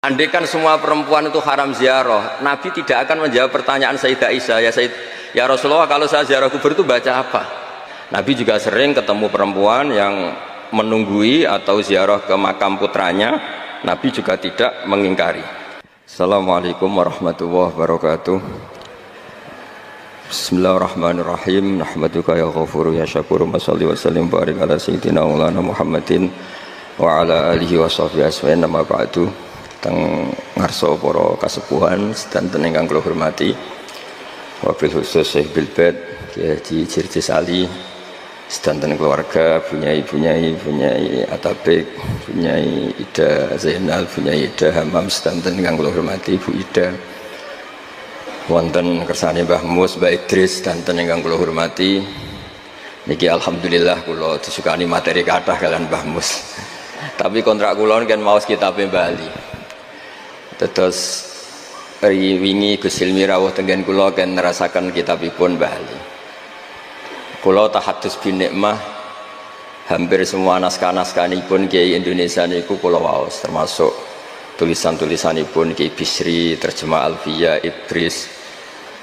Andaikan semua perempuan itu haram ziarah, Nabi tidak akan menjawab pertanyaan Sayyidah Aisyah, ya Rasulullah, kalau saya ziarah kubur itu baca apa? Nabi juga sering ketemu perempuan yang menunggui atau ziarah ke makam putranya, Nabi juga tidak mengingkari. Assalamualaikum warahmatullahi wabarakatuh. Bismillahirrahmanirrahim. Nahmaduka ya ghafuru ya syakuru, masalli wa sallim barik ala sayyidina maulana Muhammadin wa ala alihi wa sahbihi asma'in, nama ba'du. Teng ngarso para kasepuhan sedanten ingkang kula hormati, wabil khusus Syekh Bilbet Kiai Haji Jirjis Ali, sedanten keluarga, Bunyai Atabek, Bunyai Ida Zainal, Bunyai Ida Hamam, sedanten ingkang kula hormati, Bu Ida, wonten kersane Mbah Mus, Mbah Idris, sedanten ingkang kula hormati. Niki alhamdulillah kula disukani materi kathah kalian Mbah Mus. Tapi kontrak kula kan maos kitabe Bali. Terus wingi Gus Hilmi rawuh tenggen kula kan nerasakan kitabipun Bali. Kula tahadus bin nikmah, hampir semua naskah-naskahipun Kiai Indonesia niku kula waos, termasuk tulisan-tulisanipun Kiai Bisri, terjemah Alfiyah, Idris,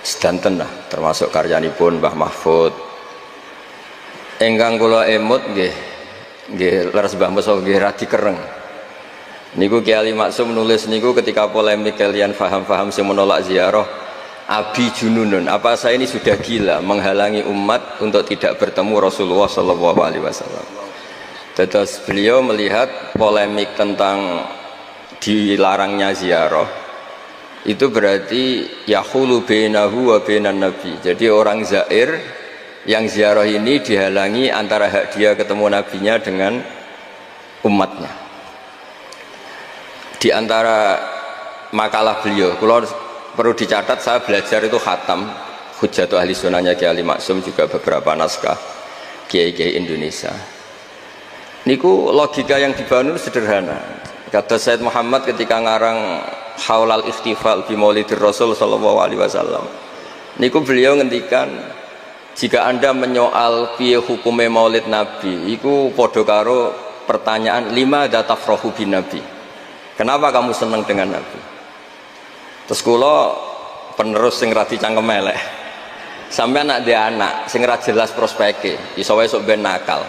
sedanten lah, termasuk karyanipun Mbah Mahfud. Ingkang kula emut nggih leres Mbah Mus nggih radi kereng. Niku Kiai Ali Maksum nulis niku ketika polemik kalian faham-faham yang menolak ziarah, abi jununun, apa saya ini sudah gila menghalangi umat untuk tidak bertemu Rasulullah Shallallahu Alaihi Wasallam. Terus beliau melihat polemik tentang dilarangnya ziarah itu berarti yahulu bainahu wa bainan nabi. Jadi orang zair yang ziarah ini dihalangi antara hak dia ketemu nabinya dengan umatnya. Di antara makalah beliau, kalau perlu dicatat, saya belajar itu khatam Hujjatul Ahli Sunnahnya Kiai Ali Maksum, juga beberapa naskah Kiai-Kiai Indonesia. Niku logika yang dibangun sederhana. Kata Said Muhammad ketika ngarang Haulal Ikhtifal bi Maulidir Rasul Sallallahu Alaihi Wasallam, niku beliau ngendikan, jika anda menyoal piye hukume maulid Nabi, iku podo karo pertanyaan lima datafrohu bin Nabi. Kenapa kamu senang dengan Nabi? Terus kula penerus sing radi cangkem elek. Sampai anak dia anak sing ra jelas prospeke, iso wae sok ben nakal.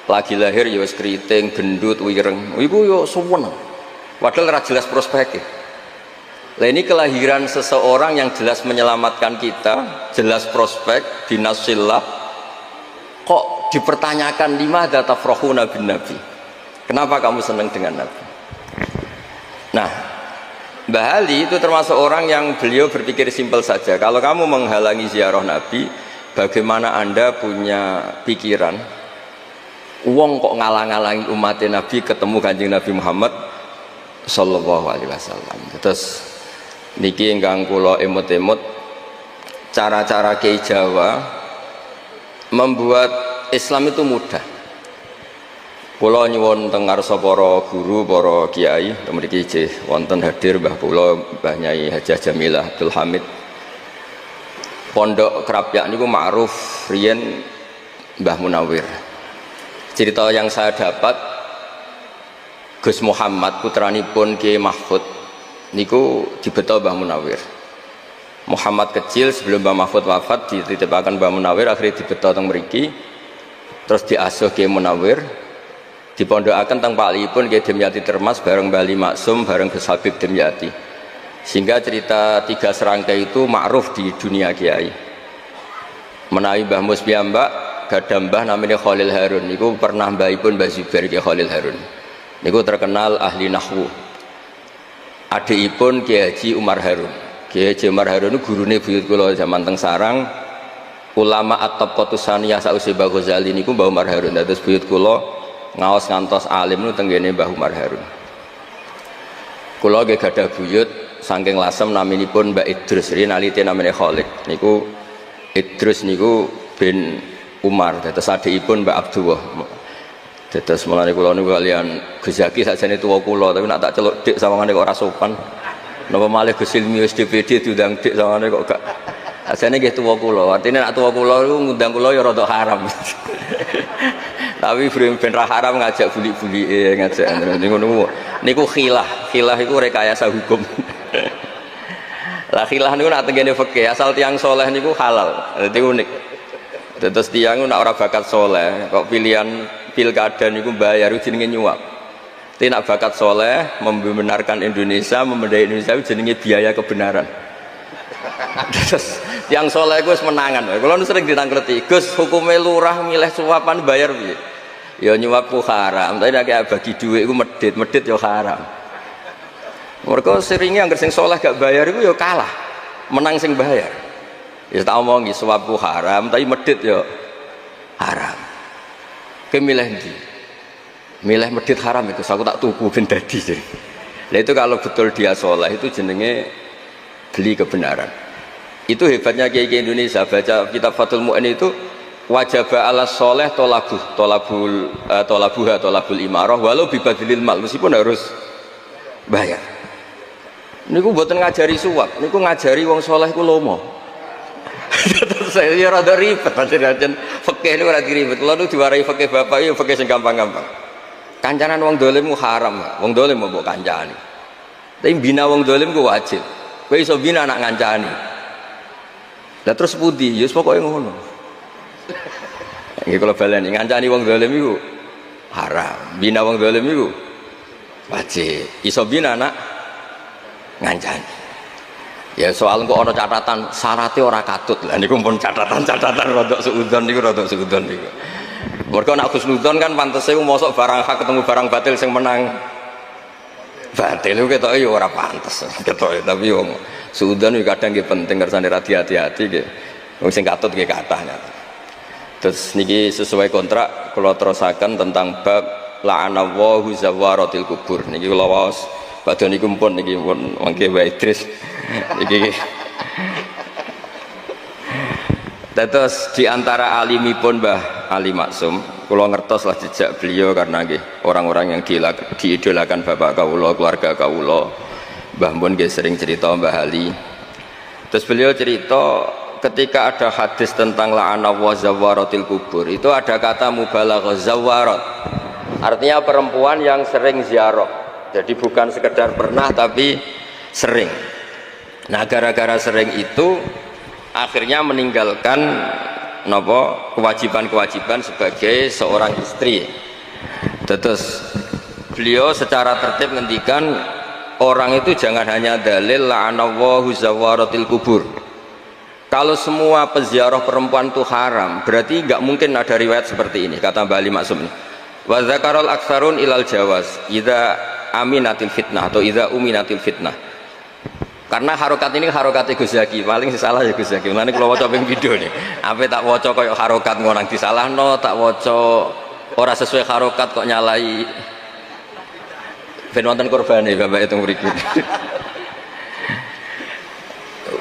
Lagi lahir ya wis kriting, gendut, wireng. Iku yo suwen. Padahal ra jelas prospeke. Lah ini kelahiran seseorang yang jelas menyelamatkan kita, jelas prospek, binasillah. Kok dipertanyakan lima datafrohuna bin Nabi? Kenapa kamu senang dengan Nabi? Nah, Mbah Ali itu termasuk orang yang beliau berpikir simpel saja. Kalau kamu menghalangi ziarah Nabi, bagaimana anda punya pikiran wong kok ngalang-alangi umat Nabi ketemu Kanjeng Nabi Muhammad Sallallahu Alaihi Wasallam. Terus niki ingkang kula emut-emut, cara-cara Kiai Jawa membuat Islam itu mudah. Kula nyuwun teng ngarsa para guru, para kiai, mriki nggih wonten hadir Mbah kula Mbah Nyai Hajah Jamilah Abdul Hamid. Pondok Krapyak niku ma'ruf riyen Mbah Munawir. Cerita yang saya dapat, Gus Muhammad putranipun Kiai Mahfud niku dibeto Mbah Munawir. Muhammad kecil sebelum Mbah Mahfud wafat dititipaken Mbah Munawir, akhirnya dibeto teng mriki, terus diasuh Kiai Munawir. Dipondokaken teng Paklipun Kiai Dimyati Termas bareng Bali Maksum bareng Gus Habib Dimyati, sehingga cerita tiga serangkai itu ma'ruf di dunia kiai. Menawi Mbah Mus piyambak gadah mbah namanya Khalil Harun, niku pernah mbahipun Mbah Zubair Kiai Khalil Harun, niku terkenal ahli nahwu. Adikipun Kiai Haji Umar Harun. Kiai Haji Umar Harun niku gurune buyut kula zaman teng Sarang, ulama at-tabaqatus tsaniyah sausé Mbah Ghazali niku Mbah Umar Harun. Dados buyut kula ngaos ngantos alim nu tenggene Mbah Umar Harun. Kula nggih gadah buyut saking lasem naminipun Mbak Idrus, rinalite namine Khalid. Niku Idrus niku bin Umar, dados adikipun Mbak Abdullah. Dados mulane kula niku kalian Gus Zaki sakjane tuwa kula, tapi nak tak celuk dik sawangane kok ora sopan. Napa malih Gus Ilmi wis DPD diundang dik sawangane kok gak. Sakjane nggih tuwa kula. Artine nak tuwa kula niku ngundang kula ya rada haram. Tapi ben ra haram ngajak buli-buli ngajak niku khilah iku rekayasa hukum. Lah khilah niku nak tengene fikih asal tiang soleh niku halal. Dadi unik. Terus tiang nak ora bakat soleh, kok pilihan pilkada niku bayar jenenge nyuap. Tapi nak bakat soleh membenarkan Indonesia, memendai Indonesia jenenge biaya kebenaran. Terus tiang soleh Gus menangan. Kalau sering ditangkleti, Gus hukumnya lurah milih suapan bayar piye? Ya nyuap ku haram, tapi nek bagi duit iku medit ya haram. Mereka seringnya anggar sing soleh gak bayar iku ya kalah, menang sing bayar. Ya tak omongi suap ku haram, tapi medit ya haram. Kemilih ndi? Milih medit haram itu, aku tak tuku ben dadi. Nah itu kalau betul dia soleh itu jenenge beli kebenaran. Itu hebatnya kiai Indonesia. Baca kitab Fathul Mu'in itu wajib ala soleh tolabul imarah walau bibadilil mal, meskipun harus bayar. Niku mboten ngajari suap, niku ngajari wong soleh ku lomo. Saya ya rada ribet pancen fikih niku ora diribet. Kula nu diwarai fikih bapak ya fikih sing gampang-gampang. Kancanan wong dolim ku haram, wong dolim mbok kancani. Tapi bina wong dolim ku wajib. Kowe iso bina anak ngancani. Lah terus pundi? Ya pokoke ngono. Nggih kula baleni ngancani wong dolim iku haram. Bina wong dolim iku wajib. Iso bina anak ngancani. Ya soal kok ana catatan syaratnya ora katut. Lah niku pun catatan rodok suudzon niku. Mergo nek husnudzon kan pantese mosok barang hak ketemu barang batil sing menang. Batil itu ketoke ya ora pantes. Ketoke tapi wong suudzon iki kadang nggih penting kersane hati-hati nggih. Wong sing katut nggih kathah. Terus niki sesuai kontrak kula terusaken tentang bab la'anallahu zawaratil kubur. Niki kula waos badhe niku pun niki pun mangke wae Idris. Niki terus di antara alimipun Mbah Ali Maksum, kula ngertos lah jejak beliau karena nggih orang-orang yang diidolakan bapak kawula, keluarga kawula. Mbah Mun nggih sering cerita Mbah Ali. Terus beliau cerita ketika ada hadis tentang la'ana wa zawaratil kubur, itu ada kata mubalaghah zawarat. Artinya perempuan yang sering ziarah. Jadi bukan sekedar pernah tapi sering. Nah, gara-gara sering itu akhirnya meninggalkan kewajiban-kewajiban sebagai seorang istri. Terus beliau secara tertib ngendikan orang itu jangan hanya dalil la'anallahu zawaratil kubur. Kalau semua peziarah perempuan itu haram, berarti nggak mungkin ada riwayat seperti ini. Kata Mbak Ali Maksum ini, wa zakarul aksarun ilal jawaz idza aminatil fitnah atau idza uminatil fitnah. Karena harokat ini harokat Gus Zaki, paling salah ya Gus Zaki. Mulane kula waca ping video nih. Apa tak waca koyo harokat ngonang disalahno, tak waca ora sesuai harokat kok nyalai. Ben wonten kurbane Bapak itu mriki.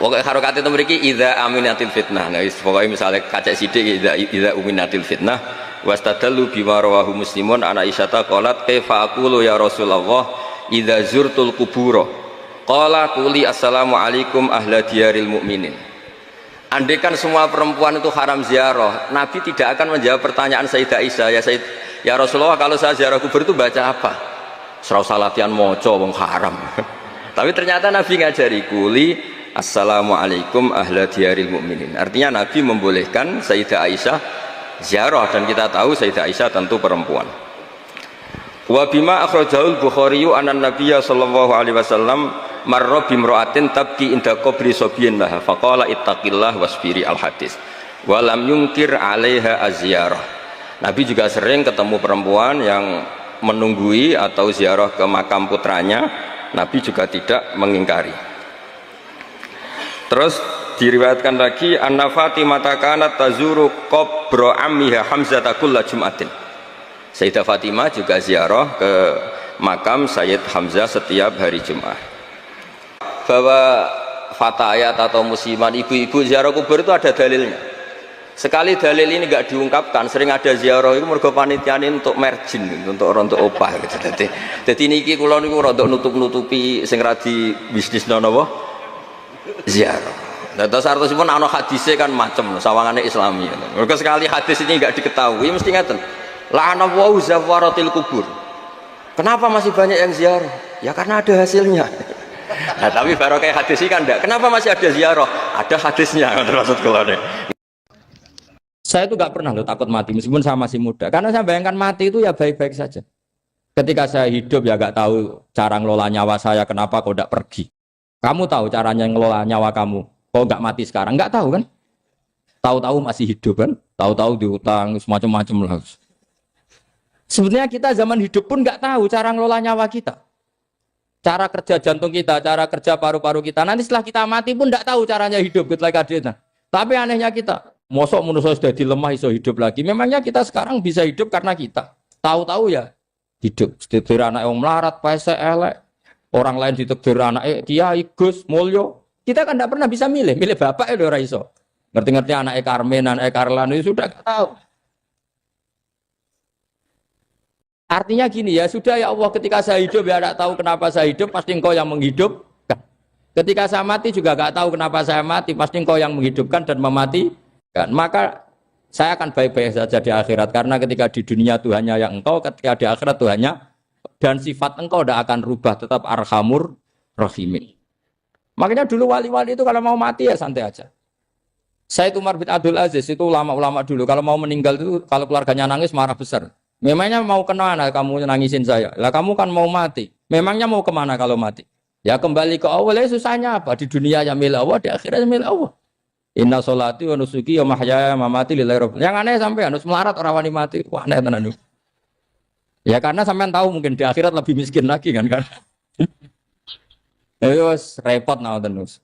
Pokoknya harokat itu mriki idza aminatil fitnah. Nah, pokoknya misalnya kacek sithik idza uminatil fitnah wastadallu bima rawahu Muslimun ana Aisyah qalat kaifa aqulu ya Rasulullah idza zurtul kubura. Qala quli assalamu alaikum ahla diyaril mu'minin. Andaikan semua perempuan itu haram ziarah, Nabi tidak akan menjawab pertanyaan Sayyidah Aisyah, ya Rasulullah kalau saya ziarah kubur itu baca apa? Serau latihan moco wong haram. Tapi ternyata Nabi ngajari quli assalamu alaikum ahla diyaril mu'minin. Artinya Nabi membolehkan Sayyidah Aisyah ziarah, dan kita tahu Sayyidah Aisyah tentu perempuan. Wa bima akhrajahul Bukhari anan Nabiyya sallallahu alaihi wasallam marra bimra'atin tabki inda qabri sabiyyin laha faqala ittaqillah wasbiri al hadis wa lam yunkir 'alaiha az-ziyarah. Nabi juga sering ketemu perempuan yang menunggui atau ziarah ke makam putranya, Nabi juga tidak mengingkari. Terus diriwayatkan lagi anna Fatimah kanat tazuru qabra ammiha Hamzah kulla jum'atin. Sayyidah Fatimah juga ziarah ke makam Sayyid Hamzah setiap hari Jumat. Bahwa fatayat atau musliman ibu-ibu ziarah kubur itu ada dalilnya. Sekali dalil ini nggak diungkapkan, sering ada ziarah itu mergo panitiane untuk merjin, untuk orang untuk opah gitu. Jadi niki kula niku rada nutup-nutupi sing ra di bisnis napa ziarah. Terus artosipun ana hadise kan macam sawangane Islami. Mergo sekali hadis ini nggak diketahui mesti ngaten. La'anallahu zawaratil kubur. Kenapa masih banyak yang ziarah? Ya karena ada hasilnya. Nah, tapi barokah hadis ini kan enggak. Kenapa masih ada ziarah? Ada hadisnya, maksud kula. Saya itu nggak pernah loh takut mati meskipun saya masih muda. Karena saya bayangkan mati itu ya baik-baik saja. Ketika saya hidup ya nggak tahu cara ngelola nyawa saya, kenapa kok nggak pergi. Kamu tahu caranya ngelola nyawa kamu, kok nggak mati sekarang? Nggak tahu kan? Tahu-tahu masih hidup kan? Tahu-tahu diutang, semacam-macam lah. Sebenarnya kita zaman hidup pun nggak tahu cara ngelola nyawa kita. Cara kerja jantung kita, cara kerja paru-paru kita. Nanti setelah kita mati pun nggak tahu caranya hidup. Tapi anehnya kita, mosok manusia sudah dilemah iso hidup lagi. Memangnya kita sekarang bisa hidup karena kita. Tahu-tahu ya hidup. Ditekdir anak yang melarat, paese elek. Orang lain ditekdir anak Kiai, Gus, Mulyo. Kita kan tidak pernah bisa milih bapak itu ora iso. Ngerti-ngerti anak Karmen, anak Karlan itu sudah nggak tahu. Artinya gini ya, sudah ya Allah, ketika saya hidup ya tidak tahu kenapa saya hidup, pasti engkau yang menghidupkan. Ketika saya mati juga nggak tahu kenapa saya mati, pasti engkau yang menghidupkan dan mematikan. Maka saya akan baik-baik saja di akhirat, karena ketika di dunia Tuhannya yang engkau, ketika di akhirat Tuhannya, dan sifat engkau tidak akan rubah, tetap arhamur rahimin. Makanya dulu wali-wali itu kalau mau mati ya santai aja. Said Umar bin Abdul Aziz itu ulama-ulama dulu, kalau mau meninggal itu kalau keluarganya nangis marah besar. Memangnya mau kemana kamu nangisin saya? Lah kamu kan mau mati. Memangnya mau kemana kalau mati? Ya kembali ke Allah. Susahnya apa? Di dunia ya milik Allah, di akhirat milik Allah. Inna sholati wa nusuki wa mahyaya wa mamati lillahi rabbil. Yang aneh sampai harus melarat orang wani mati. Wah aneh tenan. Ya karena sampean tahu mungkin di akhirat lebih miskin lagi kan. Terus repot nah terus.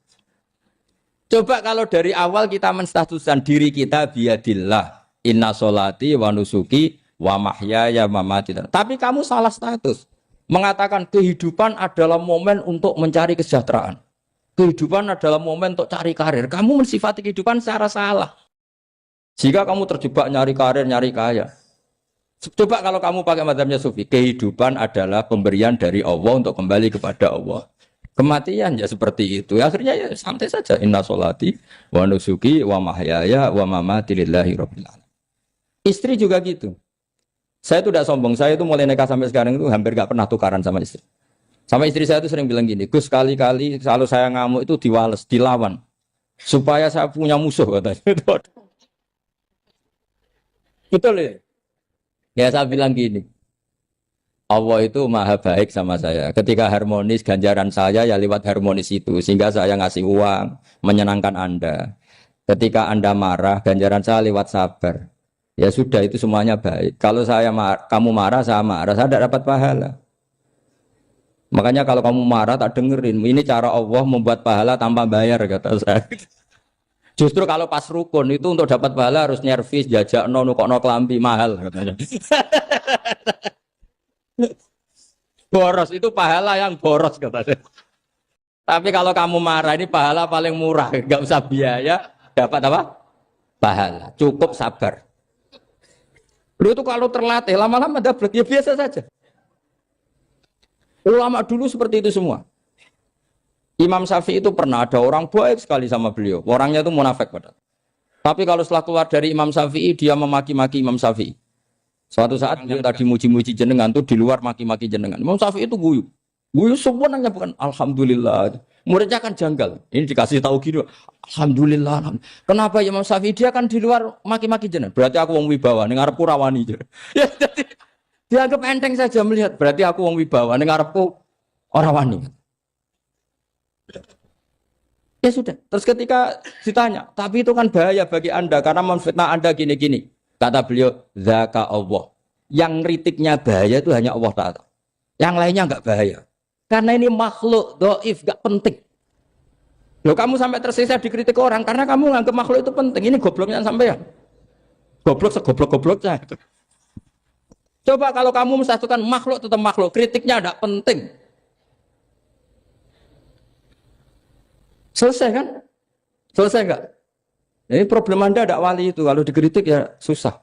Coba kalau dari awal kita menstatuskan diri kita biadillah. Inna sholati wa nusuki wa mahyaya wa mamati. Tapi kamu salah status. Mengatakan kehidupan adalah momen untuk mencari kesejahteraan. Kehidupan adalah momen untuk cari karir. Kamu mensifati kehidupan secara salah. Jika kamu terjebak nyari karir, nyari kaya. Coba kalau kamu pakai mazhabnya Sufi, kehidupan adalah pemberian dari Allah untuk kembali kepada Allah. Kematian ya seperti itu. Akhirnya ya santai saja. Inna sholati wa nusuki wa mahyaya wa mamati lillahi rabbil alamin. Istri juga gitu. Saya itu tidak sombong, saya itu mulai nikah sampai sekarang itu hampir gak pernah tukaran sama istri. Sama istri saya itu sering bilang gini, Gus kali-kali kalau saya ngamuk itu diwales, dilawan. Supaya saya punya musuh katanya. Betul ya? Ya saya bilang gini, Allah itu maha baik sama saya. Ketika harmonis, ganjaran saya ya lewat harmonis itu. Sehingga saya ngasih uang, menyenangkan Anda. Ketika Anda marah, ganjaran saya lewat sabar. Ya sudah itu semuanya baik. Kalau kamu marah, saya tidak dapat pahala. Makanya kalau kamu marah tak dengerin. Ini cara Allah membuat pahala tanpa bayar kata saya. Justru kalau pas rukun itu untuk dapat pahala harus nyervis, jajak nukokno kelambi mahal katanya. Boros itu pahala yang boros katanya. Tapi kalau kamu marah ini pahala paling murah, nggak usah biaya, dapat apa? Pahala. Cukup sabar. Lu itu kalau terlatih lama-lama dapat ya biasa saja. Ulama dulu seperti itu semua. Imam Syafi'i itu pernah ada orang baik sekali sama beliau. Orangnya itu munafik padahal. Tapi kalau setelah keluar dari Imam Syafi'i dia memaki-maki Imam Syafi'i. Suatu saat beliau tadi muji-muji jenengan tuh di luar maki-maki jenengan. Imam Syafi'i itu guyu. Guyu sebenarnya bukan alhamdulillah. Muridnya kan janggal. Ini dikasih tahu gitu. Alhamdulillah. Kenapa Imam Syafi'i dia kan di luar maki-maki jenengan? Berarti aku wong wibawa ning ngarepku rawani. Ya jadi dianggap enteng saja melihat. Berarti aku wong wibawa ning ngarepku ora wani. Ya sudah. Terus ketika ditanya, tapi itu kan bahaya bagi Anda karena memfitnah Anda gini-gini. Kata beliau, zaka Allah. Yang kritiknya bahaya itu hanya Allah Ta'ala. Yang lainnya enggak bahaya. Karena ini makhluk dhaif, enggak penting. Loh kamu sampai tersisa dikritik orang karena kamu nganggap makhluk itu penting. Ini gobloknya sampean. Goblok segoblok-gobloknya. Coba kalau kamu mensatukan makhluk tetap makhluk, kritiknya enggak penting. Selesai kan? Selesai enggak? Ini problem Anda ada wali itu, kalau dikritik ya susah.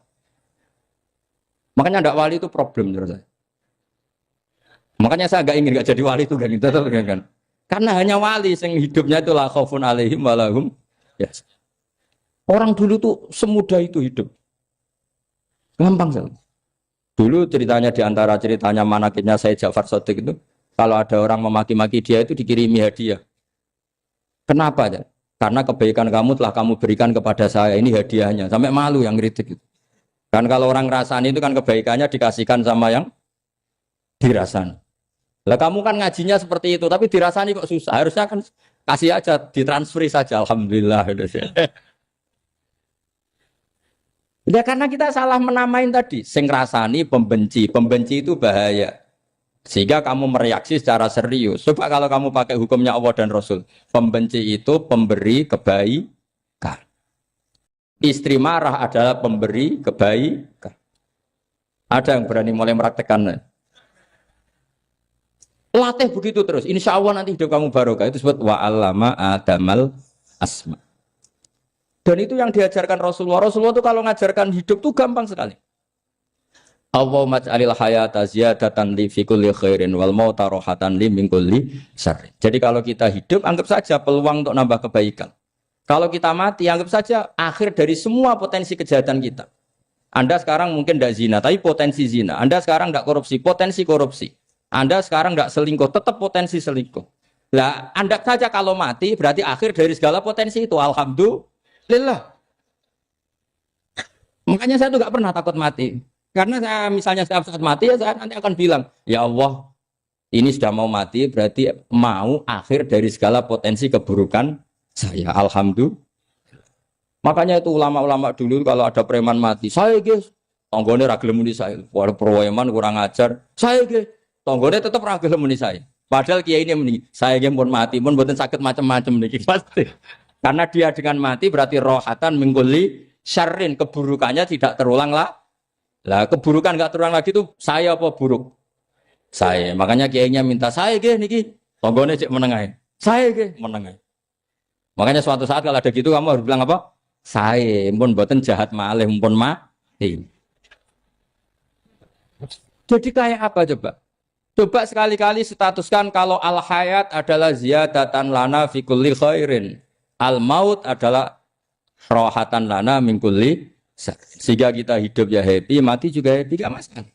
Makanya ada wali itu problem menurut saya. Makanya saya enggak ingin enggak jadi wali itu kan. Karena hanya wali yang hidupnya itu la khaufun alaihim wa lahum ya. Orang dulu tuh semudah itu hidup. Gampang sekali. Dulu ceritanya di antara ceritanya manakibnya saya Ja'far Shadiq itu, kalau ada orang memaki-maki dia itu dikirimi hadiah. Kenapa ya? Karena kebaikan kamu telah kamu berikan kepada saya, ini hadiahnya. Sampai malu yang kritik itu. Kan kalau orang rasani itu kan kebaikannya dikasihkan sama yang dirasani. Lah kamu kan ngajinya seperti itu, tapi dirasani kok susah. Harusnya kan kasih aja, ditransferi saja. Alhamdulillah. Ya karena kita salah menamain tadi. Sing rasani pembenci. Pembenci itu bahaya. Sehingga kamu mereaksi secara serius. Coba kalau kamu pakai hukumnya Allah dan Rasul. Pembenci itu pemberi kebaikan. Istri marah adalah pemberi kebaikan. Ada yang berani mulai meraktekannya. Latih begitu terus. Insya Allah nanti hidup kamu barokah. Itu disebut wa'allama adamal asma. Dan itu yang diajarkan Rasulullah. Rasulullah itu kalau ngajarkan hidup itu gampang sekali. Allahumma ja'alil hayata ziyadatan li fi kulli khairin wal mauta rohatan li min kulli syarrin. Jadi kalau kita hidup, anggap saja peluang untuk nambah kebaikan. Kalau kita mati, anggap saja akhir dari semua potensi kejahatan kita. Anda sekarang mungkin tidak zina, tapi potensi zina. Anda sekarang tidak korupsi, potensi korupsi. Anda sekarang tidak selingkuh, tetap potensi selingkuh. Lah, Anda saja kalau mati, berarti akhir dari segala potensi itu. Alhamdulillah. Makanya saya tuh nggak pernah takut mati. Karena saya misalnya setiap saat mati, ya saya nanti akan bilang, ya Allah, ini sudah mau mati, berarti mau akhir dari segala potensi keburukan saya. Alhamdulillah. Makanya itu ulama-ulama dulu kalau ada preman mati, saya guys, tonggone ragil muni saya. Walau preman kurang ajar, saya guys, tonggone tetap ragil muni saya. Padahal kiai ini muni, saya guys pun mati, pun bukan sakit macam-macam nih pasti. Karena dia dengan mati berarti rohatan mengguli syarrin, keburukannya tidak terulang lah. Lah keburukan nggak terulang lagi itu saya apa buruk? Saya. Makanya kiainya minta saya ge niki tonggone cek menengahin. Saya ge menengahin. Makanya suatu saat kalau ada gitu kamu harus bilang apa? Saya pun buatan jahat malih pun mati. Jadi kayak apa coba? Coba sekali-kali statuskan kalau al hayat adalah ziyadatan lana fi kulli khairin. Al maut adalah rohatan lana min kulli. Sehingga kita hidup ya happy, mati juga happy, gak masalah.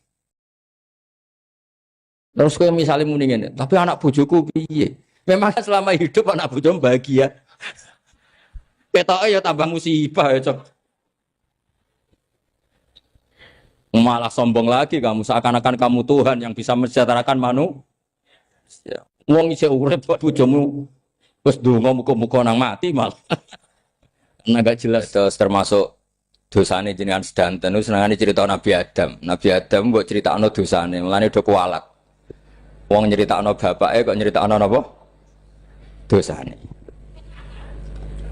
Terus kayak misalnya mendingin, tapi anak bojoku piye? Memang selama hidup anak bojomu bahagia. Ketoknya ya tambah musibah ya cok. Malah sombong lagi kamu, seakan-akan kamu Tuhan yang bisa mensejahterakan manusia. Wong isih urip buat bojomu, terus donga muga-muga nang mati malah. Nah gak jelas. Terus termasuk dosane jenengan sedanten itu senengane cerita Nabi Adam. Nabi Adam mbok critakno dosane, mulane do kualat. Wong nyeritakno bapake kok nyeritakno napa? Dosane.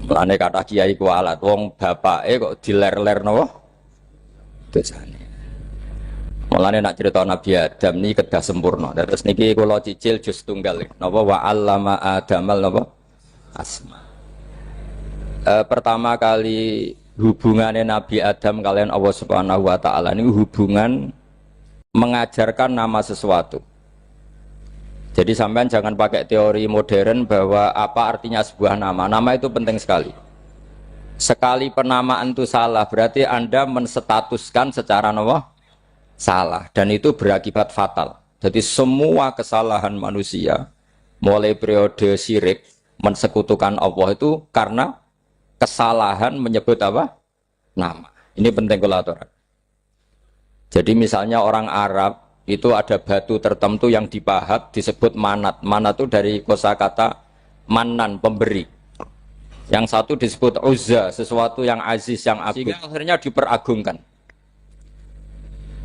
Mulane kata kiai kualat, wong bapake kok diler-ler napa? Dosane. Mulane nak cerita Nabi Adam niki kedah sempurna. Terus niki kula cicil juz tunggal napa wa 'allama Adamal napa? Asma. Pertama kali hubungannya Nabi Adam kalian Allah Subhanahu wa taala ini hubungan mengajarkan nama sesuatu. Jadi sampean jangan pakai teori modern bahwa apa artinya sebuah nama. Nama itu penting sekali. Sekali penamaan itu salah berarti Anda menstatuskan secara salah dan itu berakibat fatal. Jadi semua kesalahan manusia mulai periode syirik mensekutukan Allah itu karena kesalahan menyebut apa? Nama. Ini penting kolaboran. Jadi misalnya orang Arab itu ada batu tertentu yang dipahat disebut manat. Manat itu dari kosakata manan, pemberi. Yang satu disebut uzza, sesuatu yang aziz, yang agung. Sehingga akhirnya diperagungkan.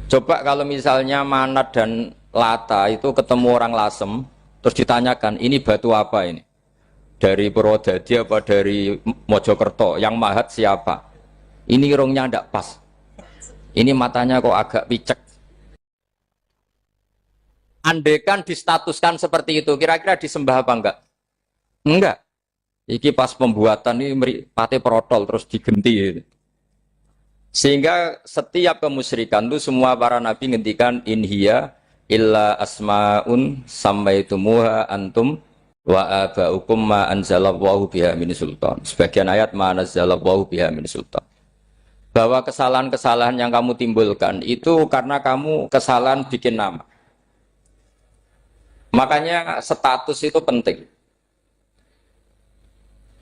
Coba kalau misalnya manat dan lata itu ketemu orang lasem, terus ditanyakan, ini batu apa ini? Dari Purwodadi apa dari Mojokerto, yang mahat siapa? Ini irungnya tidak pas, ini matanya kok agak picek. Andekan distatuskan seperti itu, kira-kira disembah apa enggak? Enggak. Iki pas pembuatan ini pate protol terus digenti. Sehingga setiap kemusyrikan itu semua para nabi ngendikan inhiya illa asmaun sammaitumuha antum wa aba'ukum ma anzalallahu biha min sultan. Sebagian ayat ma anzalallahu biha min sultan. bahwa kesalahan-kesalahan yang kamu timbulkan itu karena kamu kesalahan bikin nama. Makanya status itu penting.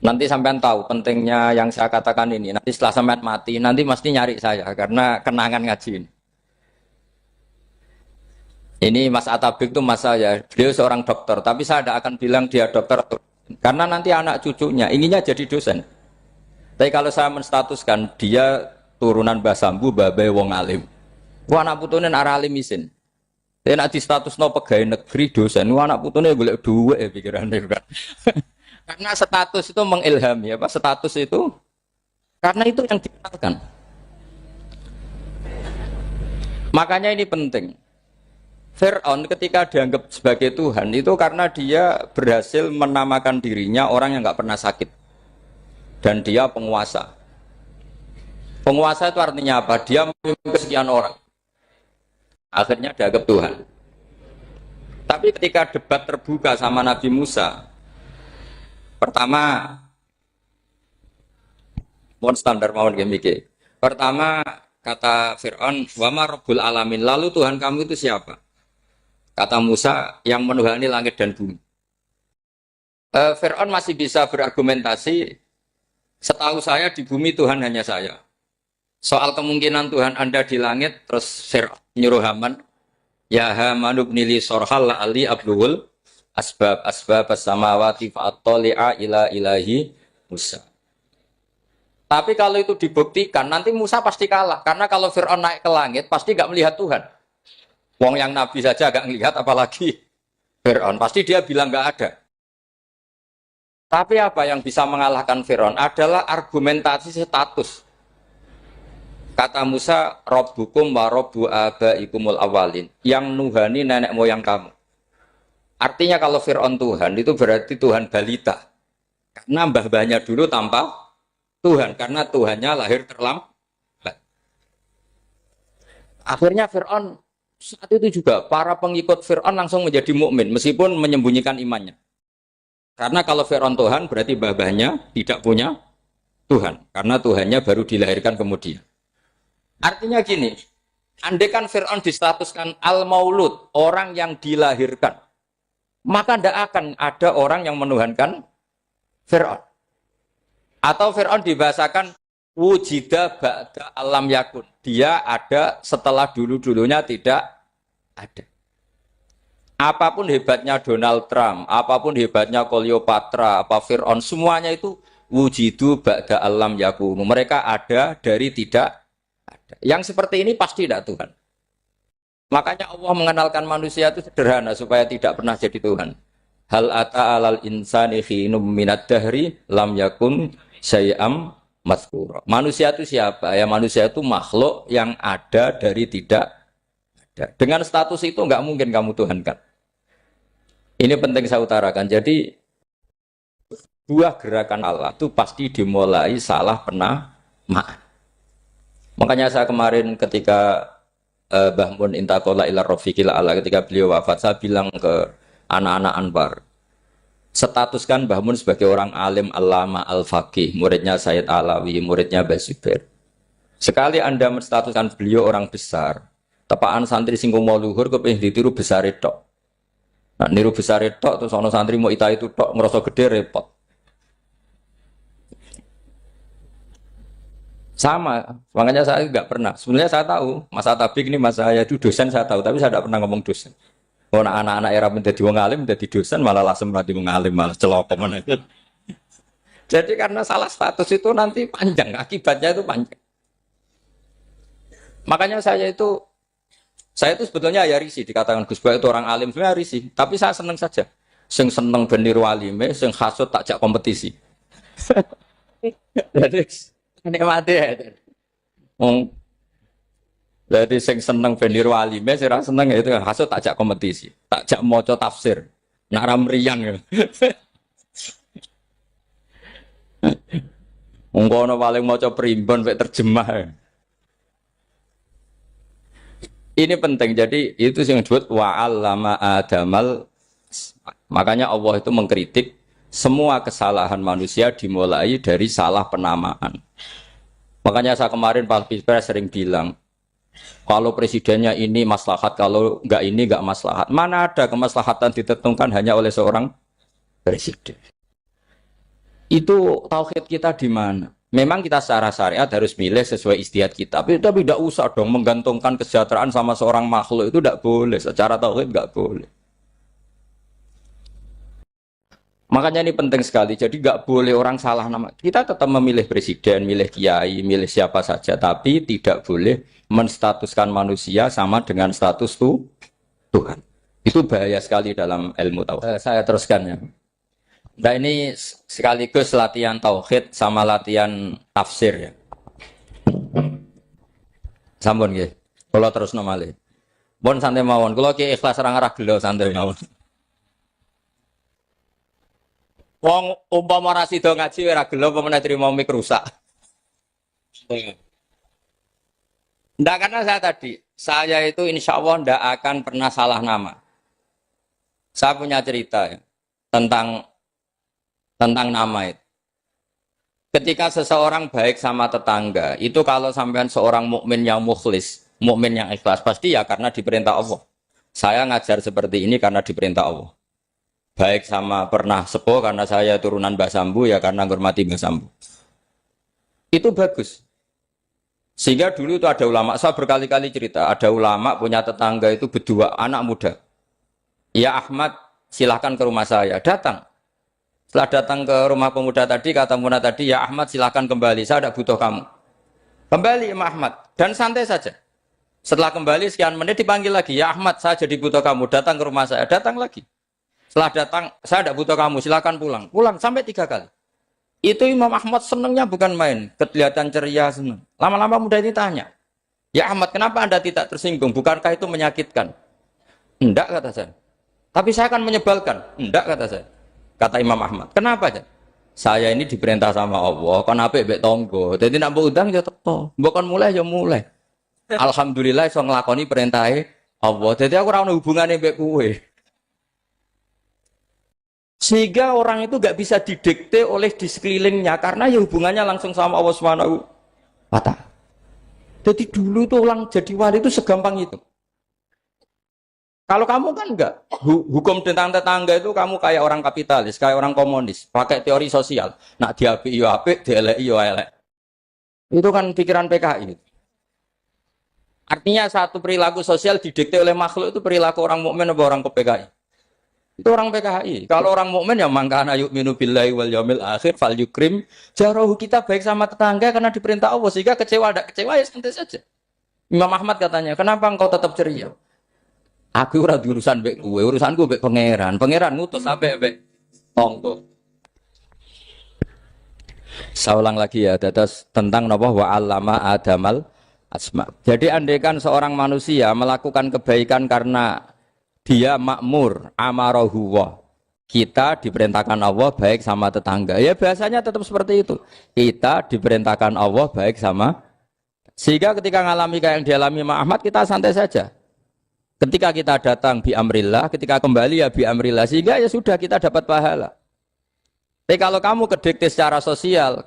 Nanti sampean tahu pentingnya yang saya katakan ini. Nanti setelah sampean mati, nanti mesti nyari saya karena kenangan ngaji ini. Ini Mas Atabik itu mas saya, beliau seorang dokter, tapi saya tidak akan bilang dia dokter, karena nanti anak cucunya inginnya jadi dosen. Tapi kalau saya menstatuskan dia turunan Mbah Sambu, babai wong alim. Wah anak putune arah alim isin. Tapi nak di status no pegawai negeri dosen, wah anak putune golek duit pikirannya kan. Karena status itu mengilhami, apa status itu? Karena itu yang dikenalkan. Makanya ini penting. Fir'aun ketika dianggap sebagai Tuhan itu karena dia berhasil menamakan dirinya orang yang nggak pernah sakit dan dia penguasa. Penguasa itu artinya apa? Dia memimpin sekian orang. Akhirnya dianggap Tuhan. Tapi ketika debat terbuka sama Nabi Musa, pertama, mohon standar mohon gimmick. Pertama kata Fir'aun, wama Rabbul Alamin. Lalu Tuhan kamu itu siapa? Kata Musa, yang menuhani langit dan bumi. Fir'aun masih bisa berargumentasi, setahu saya di bumi Tuhan hanya saya. Soal kemungkinan Tuhan Anda di langit, terus Fir'aun nyuruh Haman, ya Haman ibnili sorhal la'ali abluhul asbab as-samawati fa'attali'a ila ilahi Musa. Tapi kalau itu dibuktikan, nanti Musa pasti kalah. Karena kalau Fir'aun naik ke langit, pasti gak melihat Tuhan. Wong yang Nabi saja agak ngelihat, apalagi Fir'aun. Pasti dia bilang nggak ada. Tapi apa yang bisa mengalahkan Fir'aun adalah argumentasi status. Kata Musa, Rabbukum wa Rabbu abaikumul awalin. Yang nuhani nenek moyang kamu. Artinya kalau Fir'aun Tuhan, itu berarti Tuhan balita. Karena mbah-mbahnya dulu tanpa Tuhan. Karena Tuhannya lahir terlambat. Akhirnya Fir'aun saat itu juga para pengikut Fir'aun langsung menjadi mukmin meskipun menyembunyikan imannya. Karena kalau Fir'aun Tuhan berarti babahnya tidak punya Tuhan. Karena Tuhannya baru dilahirkan kemudian. Artinya gini, andai kan Fir'aun distatuskan al-maulud, orang yang dilahirkan, maka tidak akan ada orang yang menuhankan Fir'aun. Atau Fir'aun dibahasakan wujida ba'da alam yakun. Dia ada setelah dulu-dulunya tidak ada. Apapun hebatnya Donald Trump, apapun hebatnya Cleopatra, apa Fir'aun, semuanya itu wujidu ba'da alam yakun. Mereka ada dari tidak ada. Yang seperti ini pasti tidak Tuhan. Makanya Allah mengenalkan manusia itu sederhana supaya tidak pernah jadi Tuhan. Hal ata alal insani khinum minad dahri lam yakun syai'am mazkura. Manusia itu siapa? Ya manusia itu makhluk yang ada dari tidak ada. Dengan status itu nggak mungkin kamu tuhankan. Ini penting saya utarakan. Jadi buah gerakan Allah itu pasti dimulai salah penamaan. Makanya saya kemarin ketika Mbah Mun intaqala ila rafiqil a'la, ketika beliau wafat, saya bilang ke anak-anak Anwar, statuskan Mbah Mun sebagai orang alim allama al-faqih, muridnya Sayyid Alawi, muridnya Mbah Zubair. Sekali Anda menstatuskan beliau orang besar, tepaan santri sing mau luhur kepengin ditiru besar tok. Nah, niru besar tok terus ana santri mau ita itu tok ngerasa gede repot. Sama, makanya saya nggak pernah. Sebenarnya saya tahu, Mas Atabik ini mas saya itu dosen saya tahu, tapi saya tidak pernah ngomong dosen. Oh, anak-anak era menjadi wong alim, menjadi dosen malah langsung menjadi wong alim, malah celaka mana. Jadi karena salah status itu nanti panjang, akibatnya itu panjang. Makanya saya itu sebetulnya ya risih dikatakan Gus Bak itu orang alim, sebenarnya risih. Tapi saya senang saja. Sing seneng beniru alime, sing hasut takjak kompetisi. Jadi nikmati ya. Jadi sing seneng beniru alime, sing seneng itu hasut takjak kompetisi, takjak maca tafsir. Nak ra mriyang ya. Ungkono paling maca primbon mek terjemah. Ini penting, jadi itu yang disebut wa'allama adamal. Makanya Allah itu mengkritik semua kesalahan manusia dimulai dari salah penamaan. Makanya saya kemarin Pak Pilpres sering bilang, kalau presidennya ini maslahat, kalau enggak ini enggak maslahat. Mana ada kemaslahatan ditentukan hanya oleh seorang presiden. Itu tauhid kita di mana? Memang kita secara syariat harus milih sesuai istihad kita. Tapi tidak usah dong menggantungkan kesejahteraan sama seorang makhluk, itu tidak boleh. Secara tauhid enggak boleh. Makanya ini penting sekali. Jadi nggak boleh orang salah nama. Kita tetap memilih presiden, milih kiai, milih siapa saja. Tapi tidak boleh menstatuskan manusia sama dengan status Tuhan. Itu bahaya sekali dalam ilmu tauhid. Saya teruskan ya. Nah ini sekaligus latihan tauhid sama latihan tafsir ya. Sampun nggih. Kula terusno malih. Pun santai mawon. Kula ki ikhlas ora ngarah gelo santai mawon. Wong umpama ora sida ngaji ora gelo apa meneh trimo mik rusak. Ndak, karena saya itu insya Allah ndak akan pernah salah nama. Saya punya cerita ya, tentang nama itu. Ketika seseorang baik sama tetangga, itu kalau sampean seorang mukmin yang mukhlis, mukmin yang ikhlas, pasti ya karena diperintah Allah. Saya ngajar seperti ini karena diperintah Allah. Baik sama pernah sepuh karena saya turunan Mbah Sambu ya karena menghormati Mbah Sambu. Itu bagus. Sehingga dulu itu ada ulama, saya berkali-kali cerita, ada ulama punya tetangga itu berdua anak muda. Ya Ahmad, silahkan ke rumah saya. Datang. Setelah datang ke rumah pemuda tadi, kata pemuda tadi, ya Ahmad silahkan kembali, saya tidak butuh kamu. Kembali Imam Ahmad, dan santai saja. Setelah kembali sekian menit dipanggil lagi, ya Ahmad saya jadi butuh kamu, datang ke rumah saya, datang lagi. Setelah datang, saya tidak butuh kamu, silakan pulang. Pulang sampai 3 kali. Itu Imam Ahmad senangnya bukan main, kelihatan ceria senang. Lama-lama muda ini tanya, ya Ahmad kenapa Anda tidak tersinggung? Bukankah itu menyakitkan? Enggak kata saya. Tapi saya akan menyebalkan. Enggak kata saya. Kata Imam Ahmad. Kenapa aja? Saya ini diperintah sama Allah, kan apik mbek tangga. Dadi nek mbok udang ya teko. Mbok kon mulai ya mulai. Alhamdulillah iso nglakoni perintahe Allah. Dadi aku ora ono hubungane mbek kowe. Sehingga orang itu gak bisa didikte oleh di sekelilingnya karena ya hubungannya langsung sama Allah Subhanahu wa Ta'ala. Jadi dulu tuh orang jadi wali itu segampang itu. Kalau kamu kan enggak, hukum tentang tetangga itu kamu kayak orang kapitalis, kayak orang komunis, pakai teori sosial. Nak diapik yo apik, dieleki yo elek. Itu kan pikiran PKI. Artinya satu perilaku sosial didikte oleh makhluk itu perilaku orang mukmin atau orang PKI. Itu orang PKI. Kalau orang mukmin ya mangkana yu'minu billahi wal yaumil akhir fal yukrim jarahu. Kita baik sama tetangga karena diperintah Allah, sehingga kecewa tidak kecewa ya santai saja. Imam Ahmad katanya, kenapa engkau tetap ceria? Aku ora urusan mbek kowe, urusanku mbek pangeran. Pangeran ngutus sampai mbek tonggo. Saya ulang lagi ya, dados tentang napa wa 'allama adamal asma. Jadi andaikan seorang manusia melakukan kebaikan karena dia makmur, amarahu wa. Kita diperintahkan Allah baik sama tetangga. Ya biasanya tetap seperti itu. Kita diperintahkan Allah baik sama. Sehingga ketika ngalami kayak yang dialami Imam Ahmad, kita santai saja. Ketika kita datang bi amrillah, ketika kembali ya bi amrillah. Sehingga ya sudah kita dapat pahala. Tapi kalau kamu kedikte secara sosial,